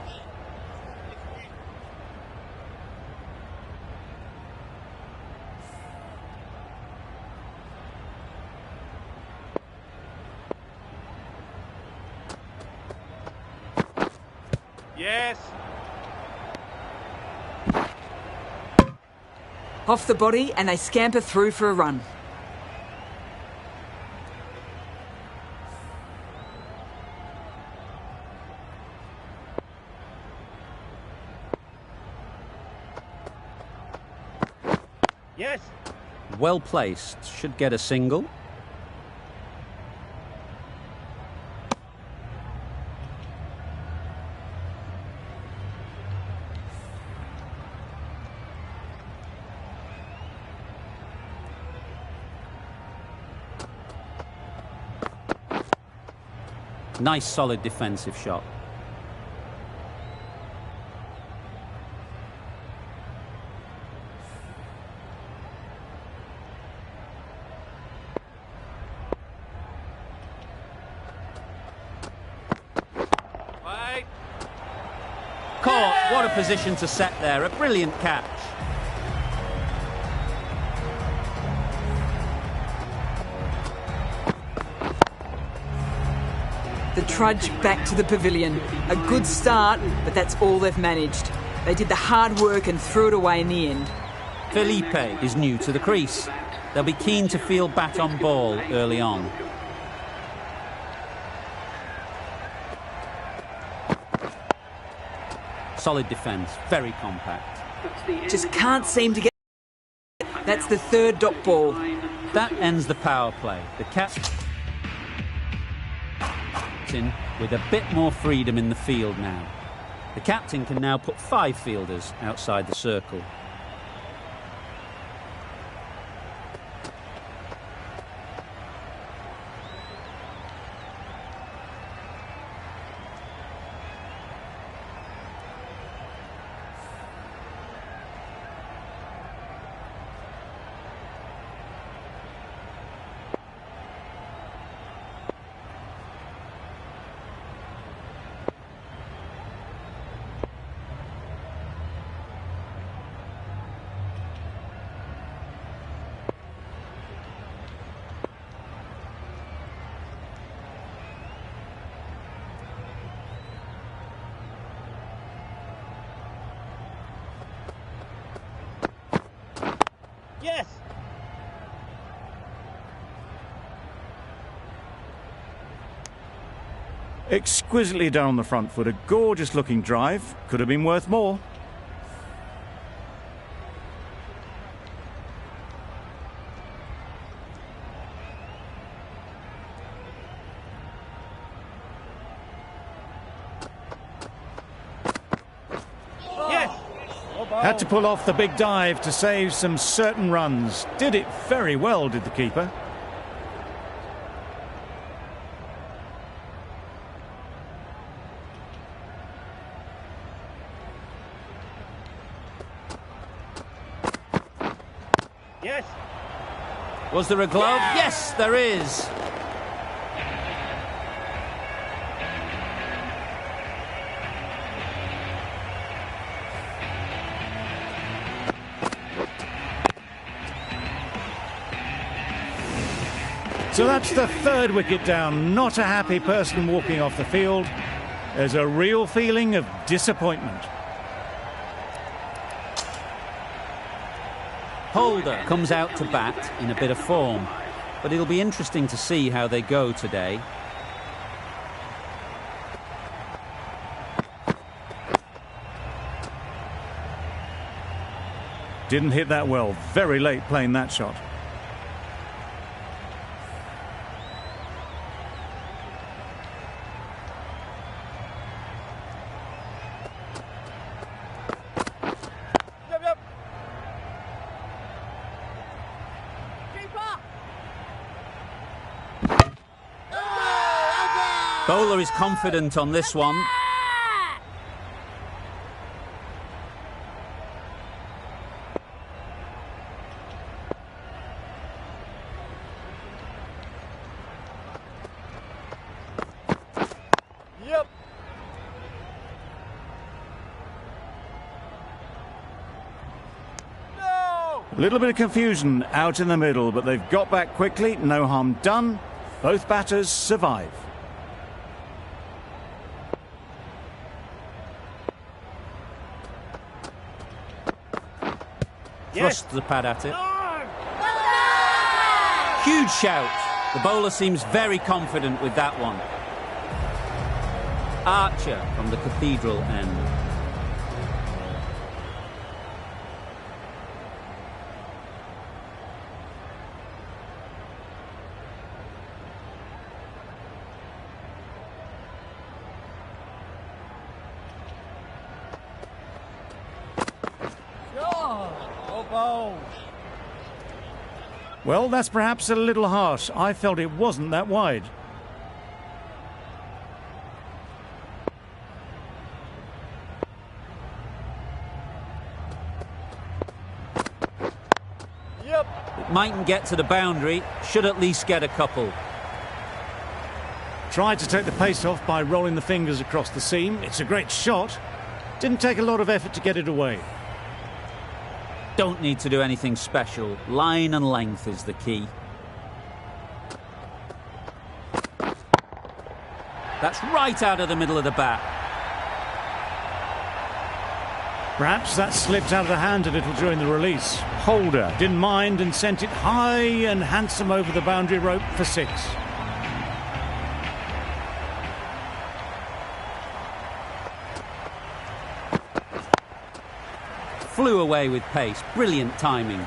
[SPEAKER 3] Yes.
[SPEAKER 5] Off the body and they scamper through for a run.
[SPEAKER 3] Yes.
[SPEAKER 1] Well placed. Should get a single. Nice solid defensive shot.
[SPEAKER 3] Wait.
[SPEAKER 1] Caught. What a position to set there. A brilliant catch.
[SPEAKER 5] The trudge back to the pavilion. A good start, but that's all they've managed. They did the hard work and threw it away in the end.
[SPEAKER 1] Felipe is new to the crease. They'll be keen to feel bat on ball early on. Solid defence, very compact.
[SPEAKER 5] Just can't seem to get... That's the third dot ball.
[SPEAKER 1] That ends the power play. The captain with a bit more freedom in the field now. The captain can now put 5 fielders outside the circle.
[SPEAKER 3] Yes.
[SPEAKER 2] Exquisitely done on the front foot. A gorgeous looking drive. Could have been worth more.
[SPEAKER 3] Yes.
[SPEAKER 2] Had to pull off the big dive to save some certain runs. Did it very well, did the keeper.
[SPEAKER 3] Yes.
[SPEAKER 1] Was there a glove? Yes, there is.
[SPEAKER 2] So that's the third wicket down. Not a happy person walking off the field. There's a real feeling of disappointment.
[SPEAKER 1] Holder comes out to bat in a bit of form, but it'll be interesting to see how they go today.
[SPEAKER 2] Didn't hit that well. Very late playing that shot.
[SPEAKER 3] Yep, yep.
[SPEAKER 1] Bowler is confident on this one.
[SPEAKER 3] Yep. No.
[SPEAKER 2] A little bit of confusion out in the middle, but they've got back quickly. No harm done. Both batters survive.
[SPEAKER 3] Yes.
[SPEAKER 1] Thrust the pad at it.
[SPEAKER 3] No.
[SPEAKER 1] Huge shout. The bowler seems very confident with that one. Archer from the Cathedral end.
[SPEAKER 3] Bowl.
[SPEAKER 2] Well, that's perhaps a little harsh. I felt it wasn't that wide.
[SPEAKER 3] Yep.
[SPEAKER 1] It mightn't get to the boundary, should at least get a couple.
[SPEAKER 2] Tried to take the pace off by rolling the fingers across the seam. It's a great shot. Didn't take a lot of effort to get it away.
[SPEAKER 1] Don't need to do anything special. Line and length is the key. That's right out of the middle of the bat.
[SPEAKER 2] Perhaps that slipped out of the hand a little during the release. Holder didn't mind and sent it high and handsome over the boundary rope for 6.
[SPEAKER 1] Flew away with pace. Brilliant timing.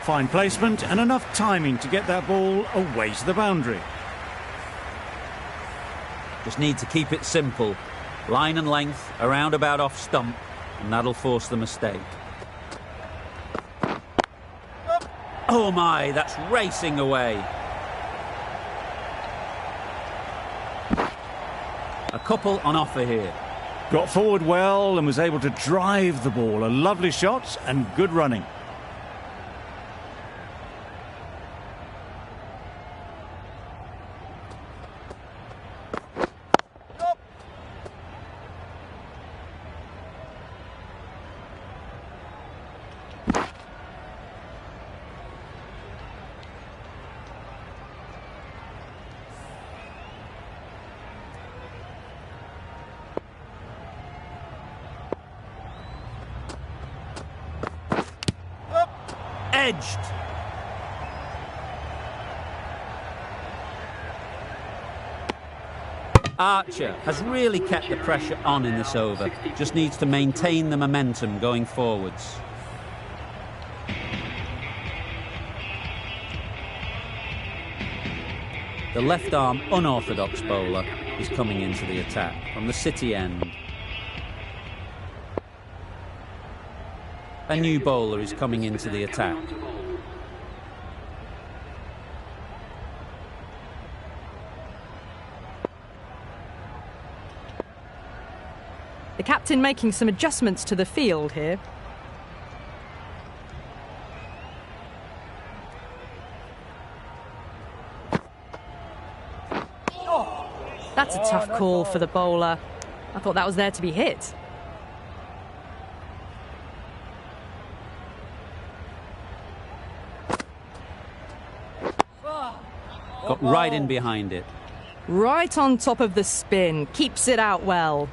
[SPEAKER 2] Fine placement and enough timing to get that ball away to the boundary.
[SPEAKER 1] Just need to keep it simple. Line and length, around about off stump, and that'll force the mistake. Oh my, that's racing away. A couple on offer here.
[SPEAKER 2] Got forward well and was able to drive the ball. A lovely shot and good running.
[SPEAKER 1] Edged. Archer has really kept the pressure on in this over. Just needs to maintain the momentum going forwards. The left-arm unorthodox bowler is coming into the attack from the City end. A new bowler is coming into the attack.
[SPEAKER 6] The captain making some adjustments to the field here. That's a tough call for the bowler. I thought that was there to be hit.
[SPEAKER 1] Got right in behind it.
[SPEAKER 6] Right on top of the spin. Keeps it out well.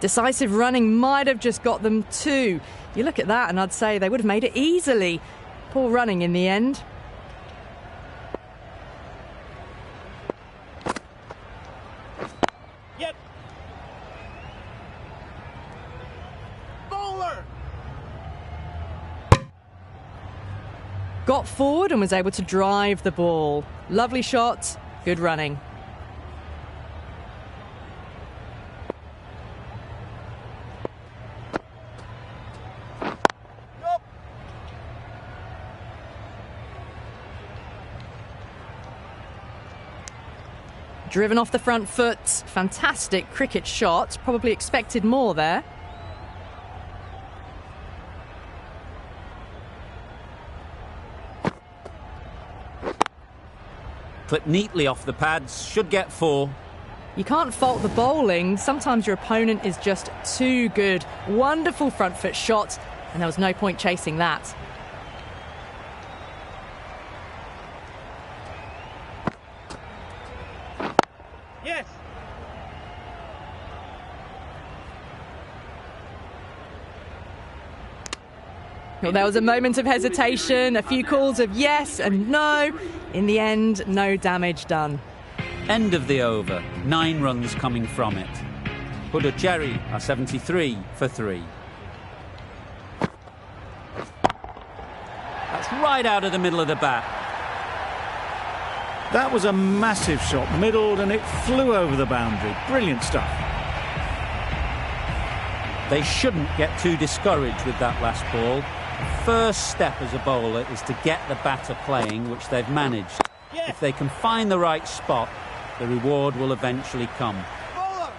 [SPEAKER 6] Decisive running might have just got them 2. You look at that and I'd say they would have made it easily. Poor running in the end.
[SPEAKER 3] Yep. Bowler.
[SPEAKER 6] Got forward and was able to drive the ball. Lovely shot, good running. Driven off the front foot. Fantastic cricket shot. Probably expected more there.
[SPEAKER 1] Clipped neatly off the pads. Should get 4.
[SPEAKER 6] You can't fault the bowling. Sometimes your opponent is just too good. Wonderful front foot shot, and there was no point chasing that.
[SPEAKER 3] Yes.
[SPEAKER 6] Well, there was a moment of hesitation, a few calls of yes and no. In the end, no damage done.
[SPEAKER 1] End of the over. 9 runs coming from it. Puducherry are 73 for 3. right out of the middle of the bat.
[SPEAKER 2] That was a massive shot, middled, and it flew over the boundary. Brilliant stuff.
[SPEAKER 1] They shouldn't get too discouraged with that last ball. The first step as a bowler is to get the batter playing, which they've managed.
[SPEAKER 3] Yes.
[SPEAKER 1] If they can find the right spot, the reward will eventually come.
[SPEAKER 3] Bowler.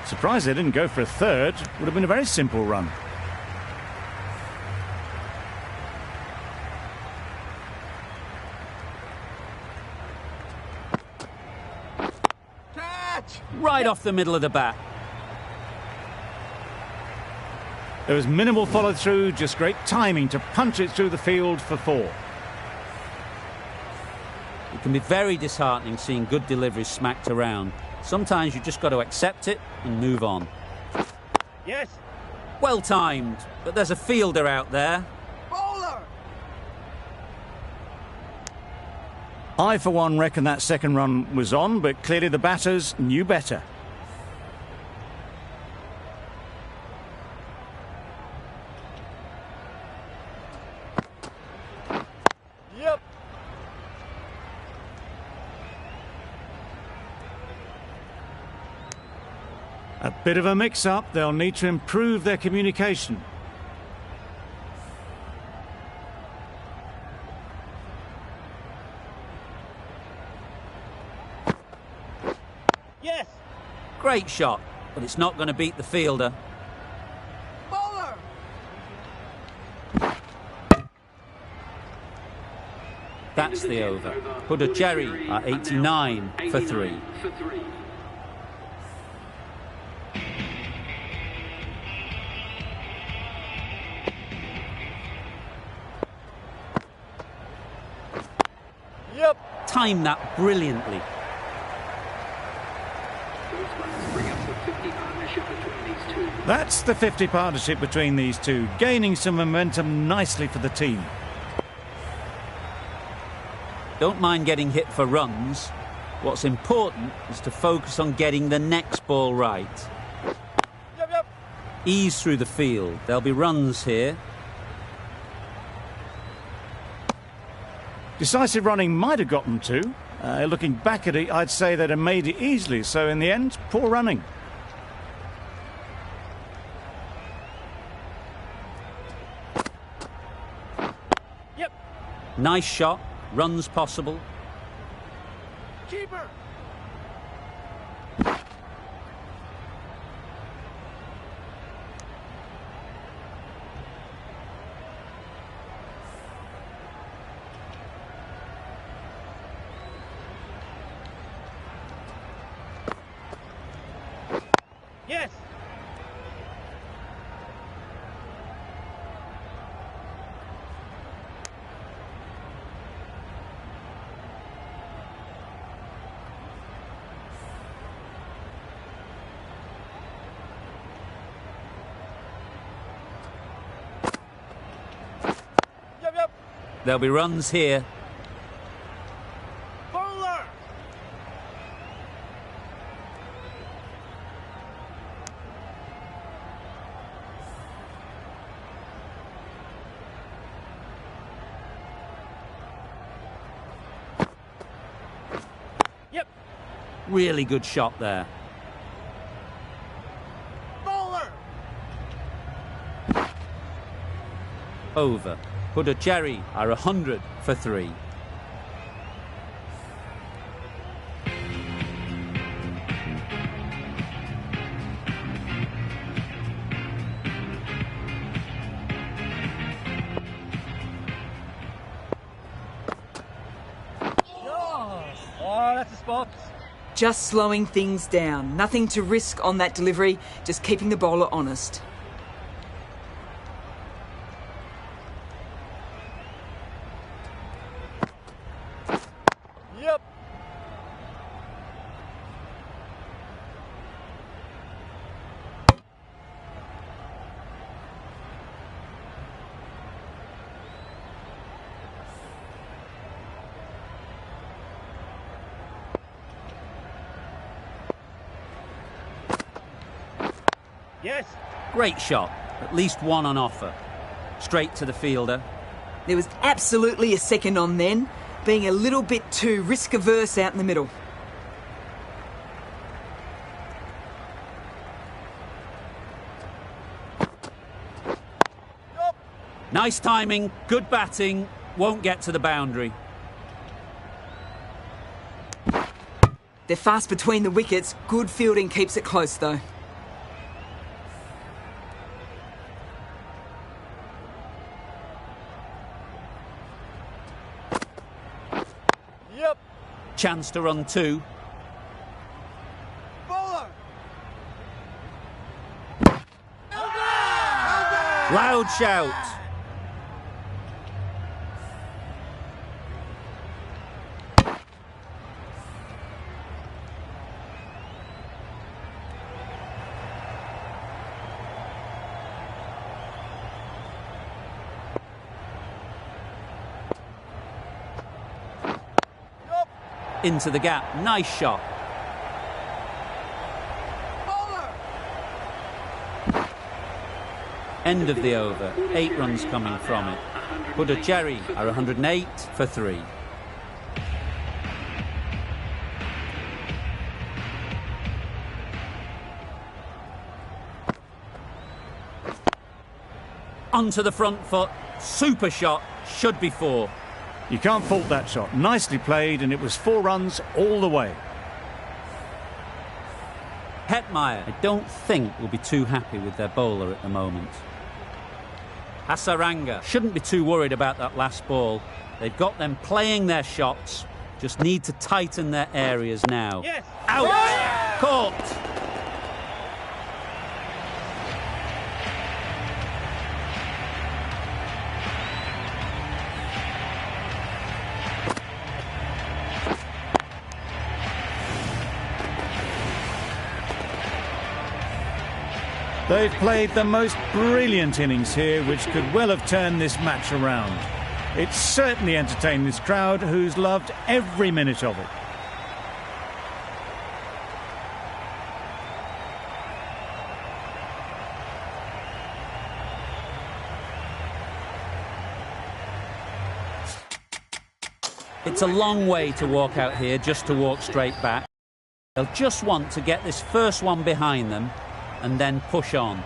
[SPEAKER 2] Surprised they didn't go for a third. Would have been a very simple run.
[SPEAKER 3] Catch.
[SPEAKER 1] Right off the middle of the bat.
[SPEAKER 2] There was minimal follow-through, just great timing to punch it through the field for 4.
[SPEAKER 1] It can be very disheartening seeing good deliveries smacked around. Sometimes you just got to accept it and move on.
[SPEAKER 3] Yes.
[SPEAKER 1] Well timed, but there's a fielder out there.
[SPEAKER 3] Bowler.
[SPEAKER 2] I, for one, reckon that second run was on, but clearly the batters knew better.
[SPEAKER 3] Yep.
[SPEAKER 2] A bit of a mix-up. They'll need to improve their communication.
[SPEAKER 3] Yes.
[SPEAKER 1] Great shot, but it's not going to beat the fielder.
[SPEAKER 3] Bowler.
[SPEAKER 1] That's the over. Puducherry at 89 for 3.
[SPEAKER 3] Yep.
[SPEAKER 1] Timed that brilliantly.
[SPEAKER 2] That's the 50 partnership between these two, gaining some momentum nicely for the team.
[SPEAKER 1] Don't mind getting hit for runs. What's important is to focus on getting the next ball right.
[SPEAKER 3] Yep. Yep.
[SPEAKER 1] Ease through the field. There'll be runs here.
[SPEAKER 2] Decisive running might have got them to. Looking back at it, I'd say they'd have made it easily. So in the end, poor running.
[SPEAKER 3] Yep.
[SPEAKER 1] Nice shot. Runs possible.
[SPEAKER 3] Keeper. Yes. Yep. Yep.
[SPEAKER 1] There'll be runs here.
[SPEAKER 3] Bowler. Yep.
[SPEAKER 1] Really good shot there.
[SPEAKER 3] Bowler.
[SPEAKER 1] Over. Puducherry are 100 for 3.
[SPEAKER 3] Oh, that's a spot.
[SPEAKER 5] Just slowing things down. Nothing to risk on that delivery, just keeping the bowler honest.
[SPEAKER 3] Yep. Yes.
[SPEAKER 1] Great shot. At least one on offer. Straight to the fielder.
[SPEAKER 5] There was absolutely a second on then, being a little bit too risk-averse out in the middle.
[SPEAKER 1] Nice timing, good batting, won't get to the boundary.
[SPEAKER 5] They're fast between the wickets. Good fielding keeps it close, though.
[SPEAKER 3] Yep.
[SPEAKER 1] Chance to run 2.
[SPEAKER 3] Bowler.
[SPEAKER 1] Loud shout. Into the gap. Nice shot.
[SPEAKER 3] Bowler.
[SPEAKER 1] End of the over. 8 runs coming from it. Puducherry are 108 for 3. Onto the front foot. Super shot. Should be 4.
[SPEAKER 2] You can't fault that shot. Nicely played, and it was 4 runs all the way.
[SPEAKER 1] Hetmeyer, I don't think, will be too happy with their bowler at the moment. Hasaranga shouldn't be too worried about that last ball. They've got them playing their shots, just need to tighten their areas now.
[SPEAKER 3] Yes.
[SPEAKER 1] Out! Caught!
[SPEAKER 2] They've played the most brilliant innings here, which could well have turned this match around. It certainly entertained this crowd, who's loved every minute of it.
[SPEAKER 1] It's a long way to walk out here just to walk straight back. They'll just want to get this first one behind them and then push on.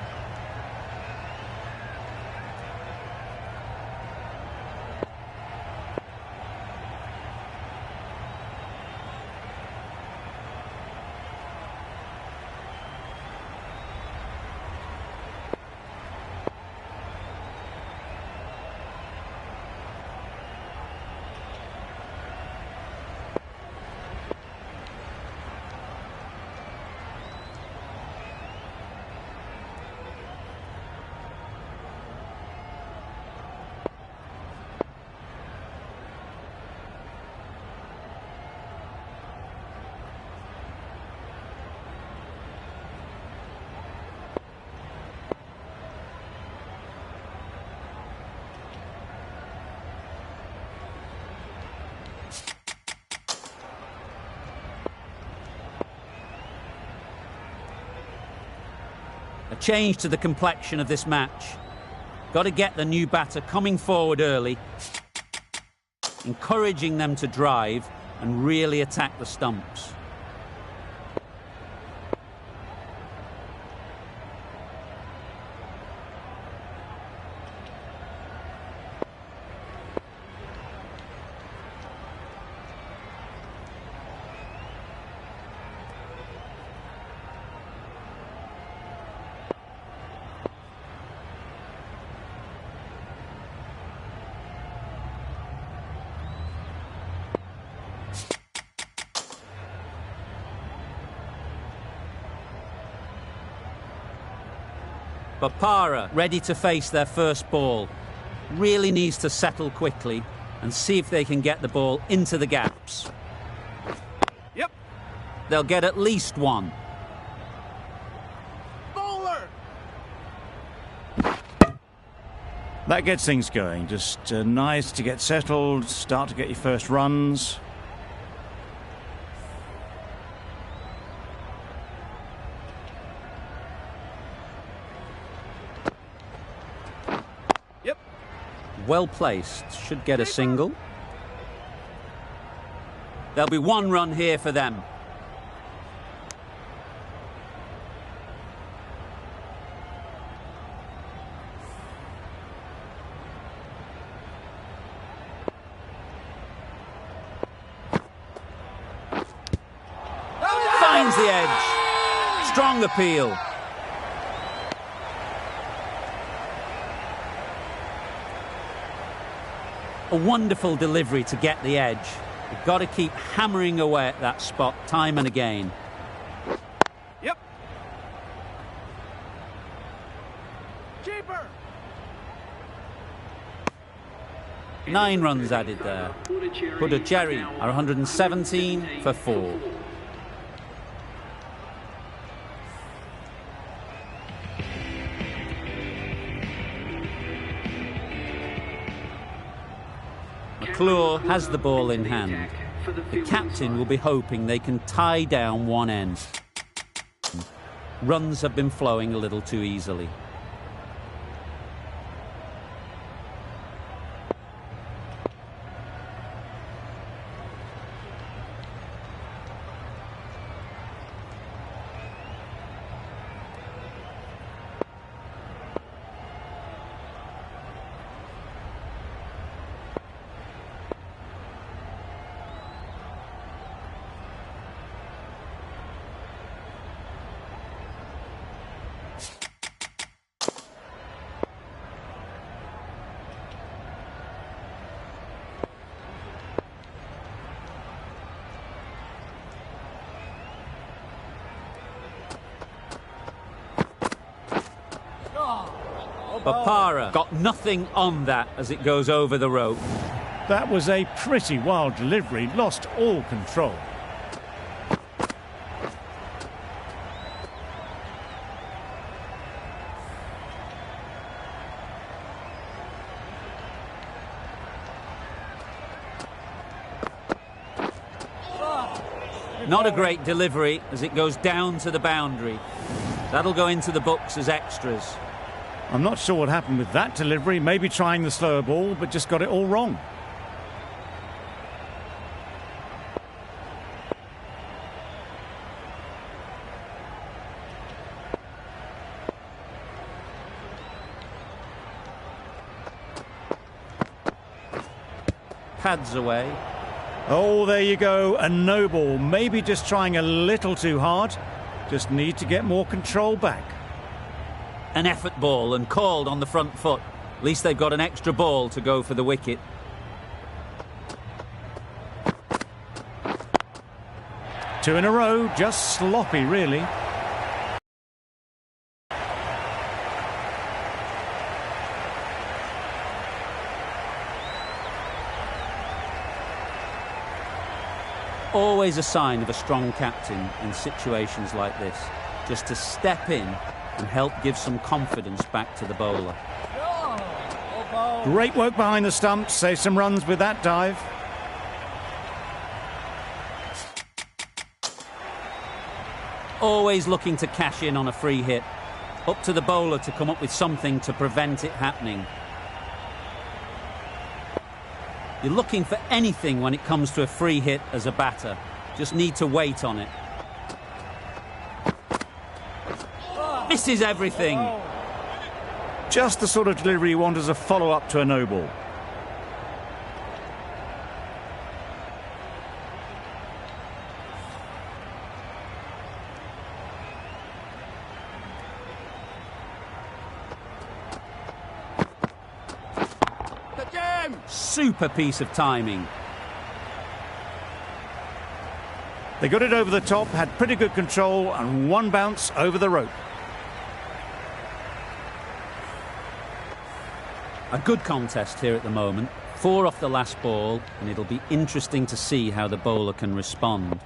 [SPEAKER 1] A change to the complexion of this match. Got to get the new batter coming forward early, encouraging them to drive and really attack the stumps. Bopara ready to face their first ball. Really needs to settle quickly and see if they can get the ball into the gaps.
[SPEAKER 3] Yep.
[SPEAKER 1] They'll get at least one.
[SPEAKER 3] Bowler.
[SPEAKER 2] That gets things going. Just nice to get settled, start to get your first runs.
[SPEAKER 3] Yep.
[SPEAKER 1] Well placed, should get a single. There'll be one run here for them. Finds the edge. Strong appeal. A wonderful delivery to get the edge. You've got to keep hammering away at that spot time and again.
[SPEAKER 3] Yep. Keeper.
[SPEAKER 1] 9 runs added there. Puducherry are 117 for 4. McClure has the ball in hand. The captain will be hoping they can tie down one end. Runs have been flowing a little too easily. Bopara got nothing on that as it goes over the rope.
[SPEAKER 2] That was a pretty wild delivery, lost all control.
[SPEAKER 1] Not a great delivery as it goes down to the boundary. That'll go into the books as extras.
[SPEAKER 2] I'm not sure what happened with that delivery. Maybe trying the slower ball, but just got it all wrong.
[SPEAKER 1] Pads away.
[SPEAKER 2] Oh, there you go. A no ball. Maybe just trying a little too hard. Just need to get more control back.
[SPEAKER 1] An effort ball and called on the front foot. At least they've got an extra ball to go for the wicket.
[SPEAKER 2] Two in a row, just sloppy, really.
[SPEAKER 1] Always a sign of a strong captain in situations like this. Just to step in and help give some confidence back to the bowler.
[SPEAKER 2] Great work behind the stumps. Save some runs with that dive.
[SPEAKER 1] Always looking to cash in on a free hit. Up to the bowler to come up with something to prevent it happening. You're looking for anything when it comes to a free hit as a batter. Just need to wait on it. Misses everything.
[SPEAKER 2] Just the sort of delivery you want as a follow-up to a no ball.
[SPEAKER 1] Super piece of timing.
[SPEAKER 2] They got it over the top, had pretty good control, and one bounce over the rope.
[SPEAKER 1] A good contest here at the moment. 4 off the last ball, and it'll be interesting to see how the bowler can respond.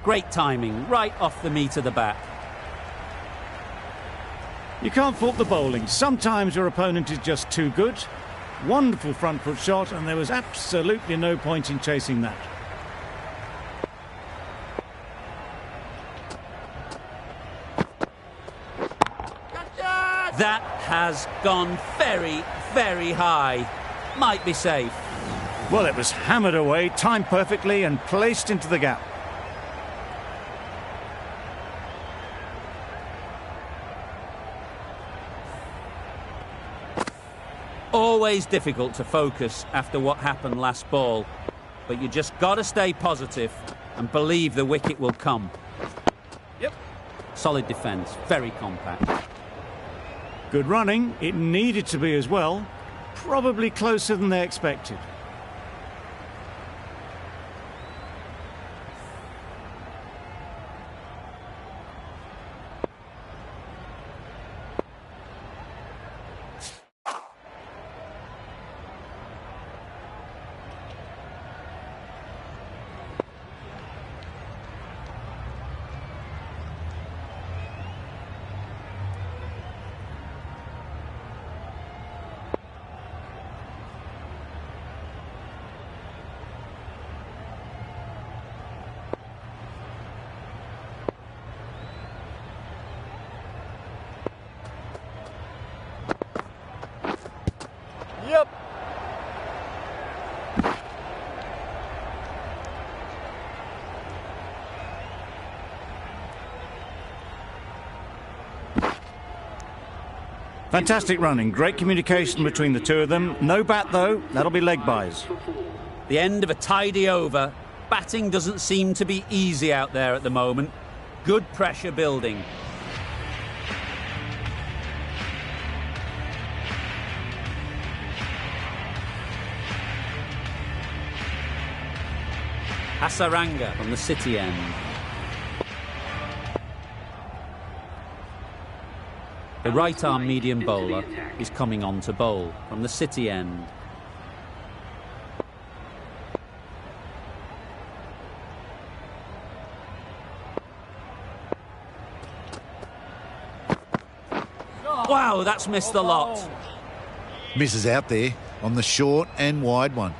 [SPEAKER 1] Great timing, right off the meat of the bat.
[SPEAKER 2] You can't fault the bowling. Sometimes your opponent is just too good. Wonderful front foot shot, and there was absolutely no point in chasing that.
[SPEAKER 1] That has gone very, very high. Might be safe.
[SPEAKER 2] Well, it was hammered away, timed perfectly and placed into the gap.
[SPEAKER 1] Always difficult to focus after what happened last ball, but you just got to stay positive and believe the wicket will come.
[SPEAKER 3] Yep.
[SPEAKER 1] Solid defence, very compact.
[SPEAKER 2] Good running. It needed to be as well. Probably closer than they expected.
[SPEAKER 3] Yep.
[SPEAKER 2] Fantastic running. Great communication between the two of them. No bat, though. That'll be leg byes.
[SPEAKER 1] The end of a tidy over. Batting doesn't seem to be easy out there at the moment. Good pressure building. Hasaranga from the City end. The right-arm medium bowler is coming on to bowl from the City end. Wow, that's missed a lot.
[SPEAKER 4] Misses out there on the short and wide one.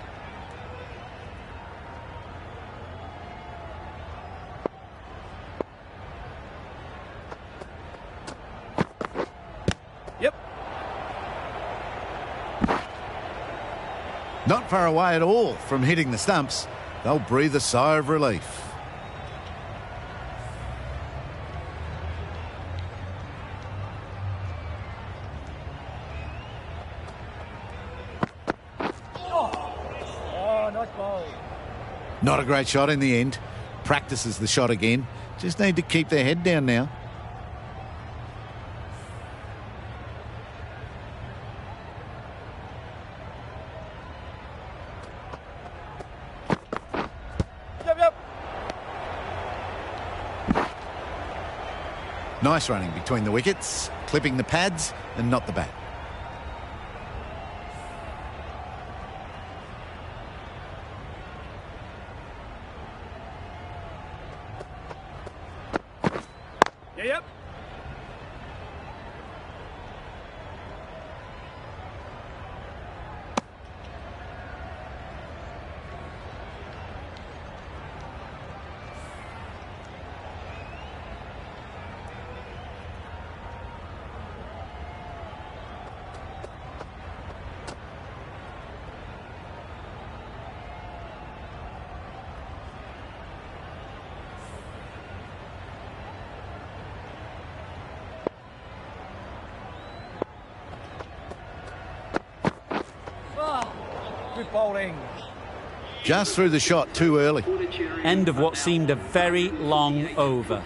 [SPEAKER 3] Yep.
[SPEAKER 4] Not far away at all from hitting the stumps. They'll breathe a sigh of relief.
[SPEAKER 3] Oh, nice ball.
[SPEAKER 4] Not a great shot in the end. Practices the shot again. Just need to keep their head down now.
[SPEAKER 3] Yep.
[SPEAKER 4] Nice running between the wickets, clipping the pads and not the bat.
[SPEAKER 3] Yep. Good bowling.
[SPEAKER 4] Just threw the shot too early.
[SPEAKER 1] End of what seemed a very long over.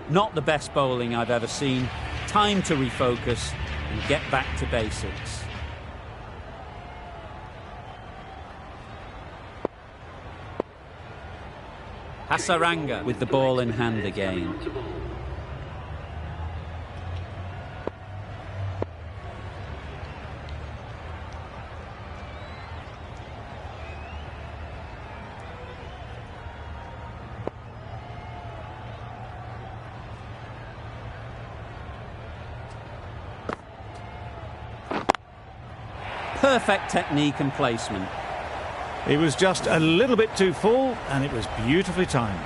[SPEAKER 1] Not the best bowling I've ever seen. Time to refocus and get back to basics. Hasaranga with the ball in hand again. Perfect technique and placement.
[SPEAKER 2] He was just a little bit too full, and it was beautifully timed.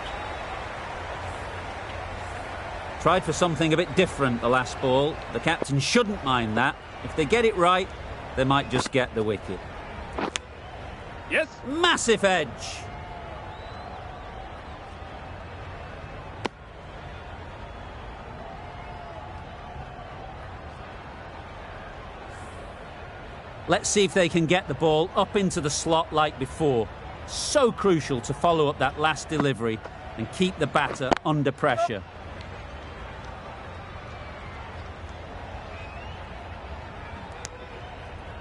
[SPEAKER 1] Tried for something a bit different the last ball. The captain shouldn't mind that. If they get it right, they might just get the wicket.
[SPEAKER 3] Yes.
[SPEAKER 1] Massive edge. Let's see if they can get the ball up into the slot like before. So crucial to follow up that last delivery and keep the batter under pressure.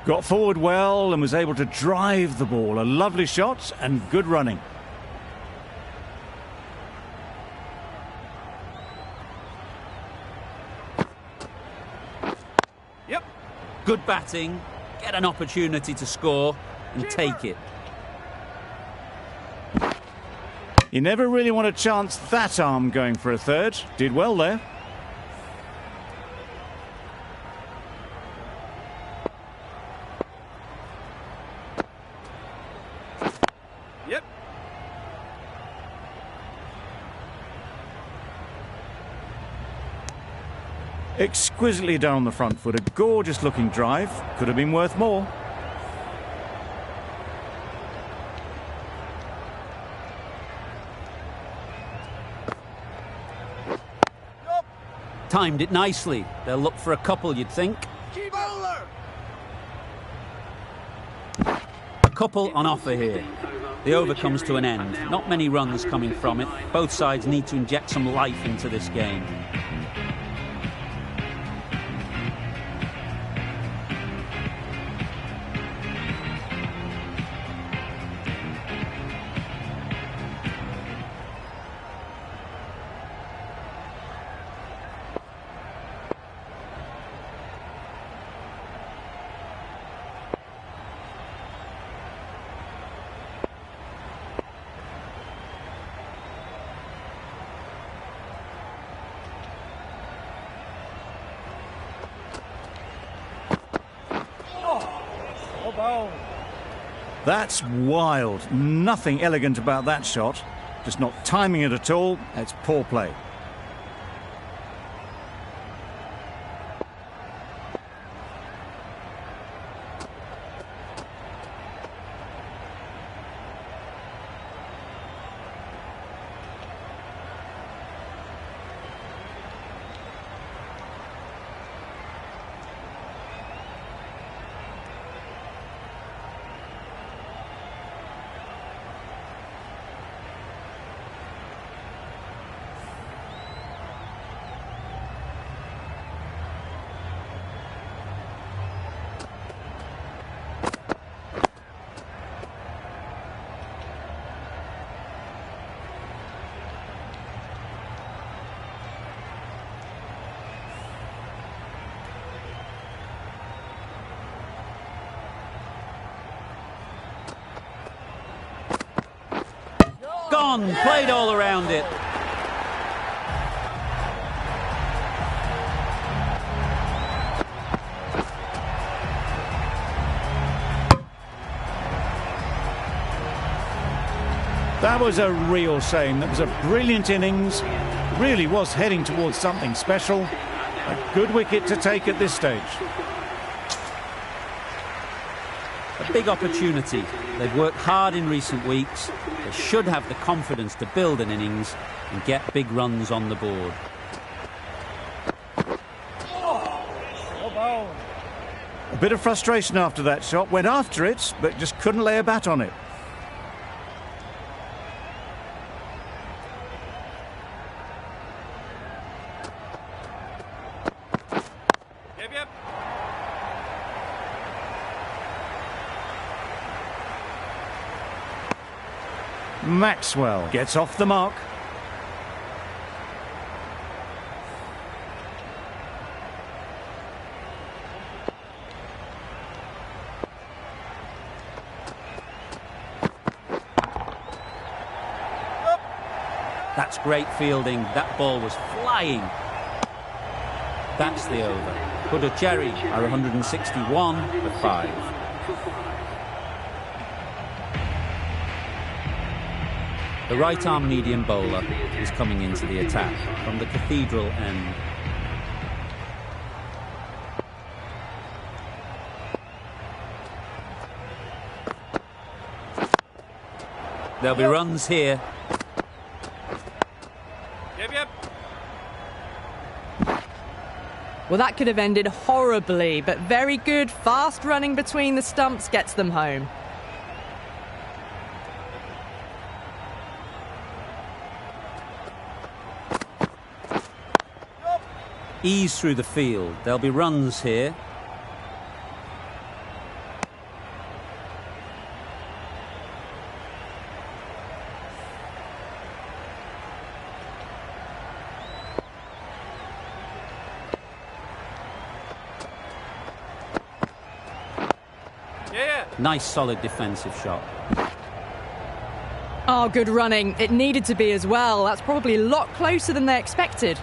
[SPEAKER 2] Got forward well and was able to drive the ball. A lovely shot and good running.
[SPEAKER 3] Yep.
[SPEAKER 1] Good batting, get an opportunity to score and take it.
[SPEAKER 2] You never really want to chance that arm going for a third. Did well there.
[SPEAKER 3] Yep.
[SPEAKER 2] Exquisitely done on the front foot. A gorgeous looking drive. Could have been worth more.
[SPEAKER 1] Timed it nicely. They'll look for a couple, you'd think.
[SPEAKER 3] Bowler.
[SPEAKER 1] A couple on offer here. The over comes to an end. Not many runs coming from it. Both sides need to inject some life into this game.
[SPEAKER 2] That's wild. Nothing elegant about that shot. Just not timing it at all. It's poor play.
[SPEAKER 1] Gone, played all around it.
[SPEAKER 2] That was a real shame. That was a brilliant innings. Really was heading towards something special. A good wicket to take at this stage.
[SPEAKER 1] A big opportunity. They've worked hard in recent weeks. They should have the confidence to build an innings and get big runs on the board.
[SPEAKER 2] A bit of frustration after that shot. Went after it, but just couldn't lay a bat on it.
[SPEAKER 3] Yep.
[SPEAKER 2] Maxwell gets off the mark.
[SPEAKER 1] That's great fielding. That ball was flying. That's the over. Puducherry are 161 for 5. The right-arm medium bowler is coming into the attack from the Cathedral end. There'll be runs here.
[SPEAKER 3] Yep.
[SPEAKER 6] Well, that could have ended horribly, but very good, fast running between the stumps gets them home.
[SPEAKER 1] Ease through the field. There'll be runs here. Nice solid defensive shot.
[SPEAKER 6] Oh, good running. It needed to be as well. That's probably a lot closer than they expected.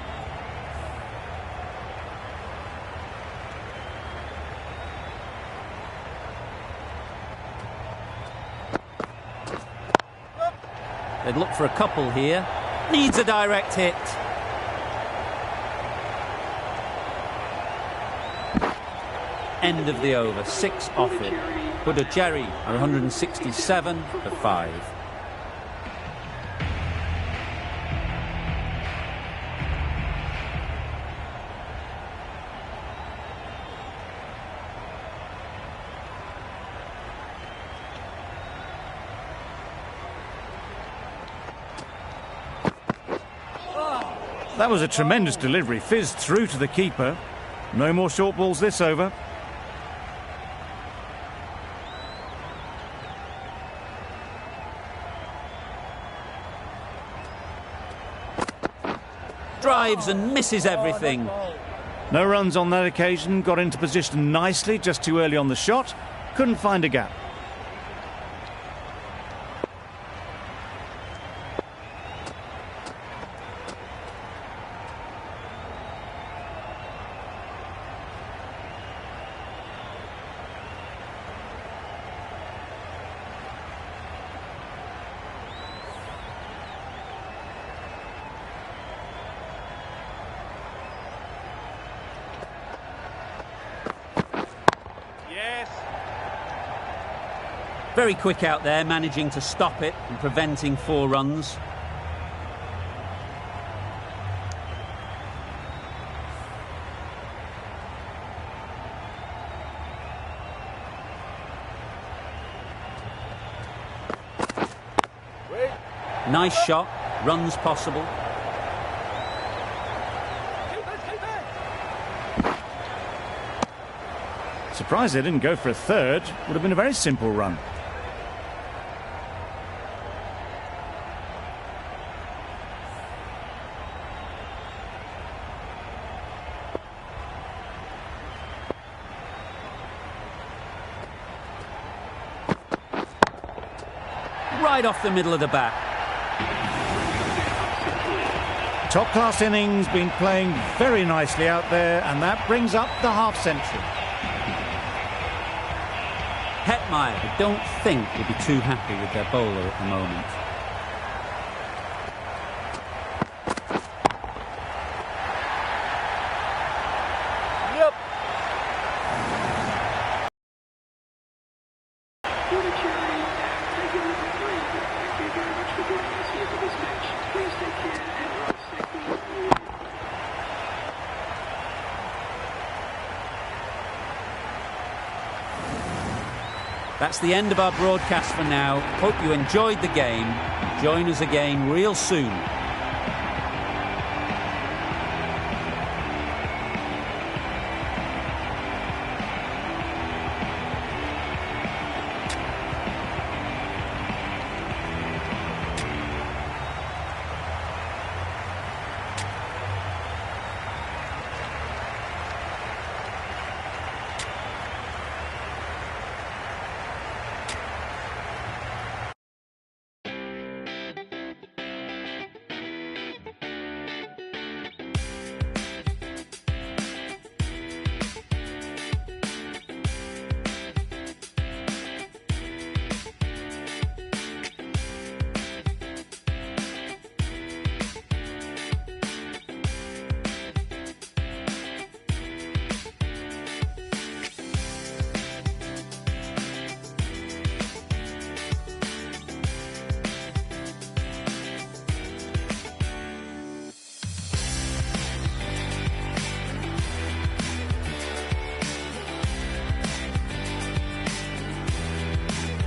[SPEAKER 1] They'd look for a couple here. Needs a direct hit. End of the over. 6 off it. Puducherry are 167 for 5.
[SPEAKER 2] That was a tremendous delivery, fizzed through to the keeper. No more short balls this over.
[SPEAKER 1] Drives and misses everything.
[SPEAKER 2] No runs on that occasion, got into position nicely, just too early on the shot. Couldn't find a gap.
[SPEAKER 1] Very quick out there, managing to stop it and preventing 4 runs. Nice shot, runs possible.
[SPEAKER 2] Surprised they didn't go for a third. Would have been a very simple run.
[SPEAKER 1] Right off the middle of the bat.
[SPEAKER 2] Top-class innings, been playing very nicely out there, and that brings up the half-century.
[SPEAKER 1] Hetmyer, I don't think, will be too happy with their bowler at the moment. That's the end of our broadcast for now. Hope you enjoyed the game. Join us again real soon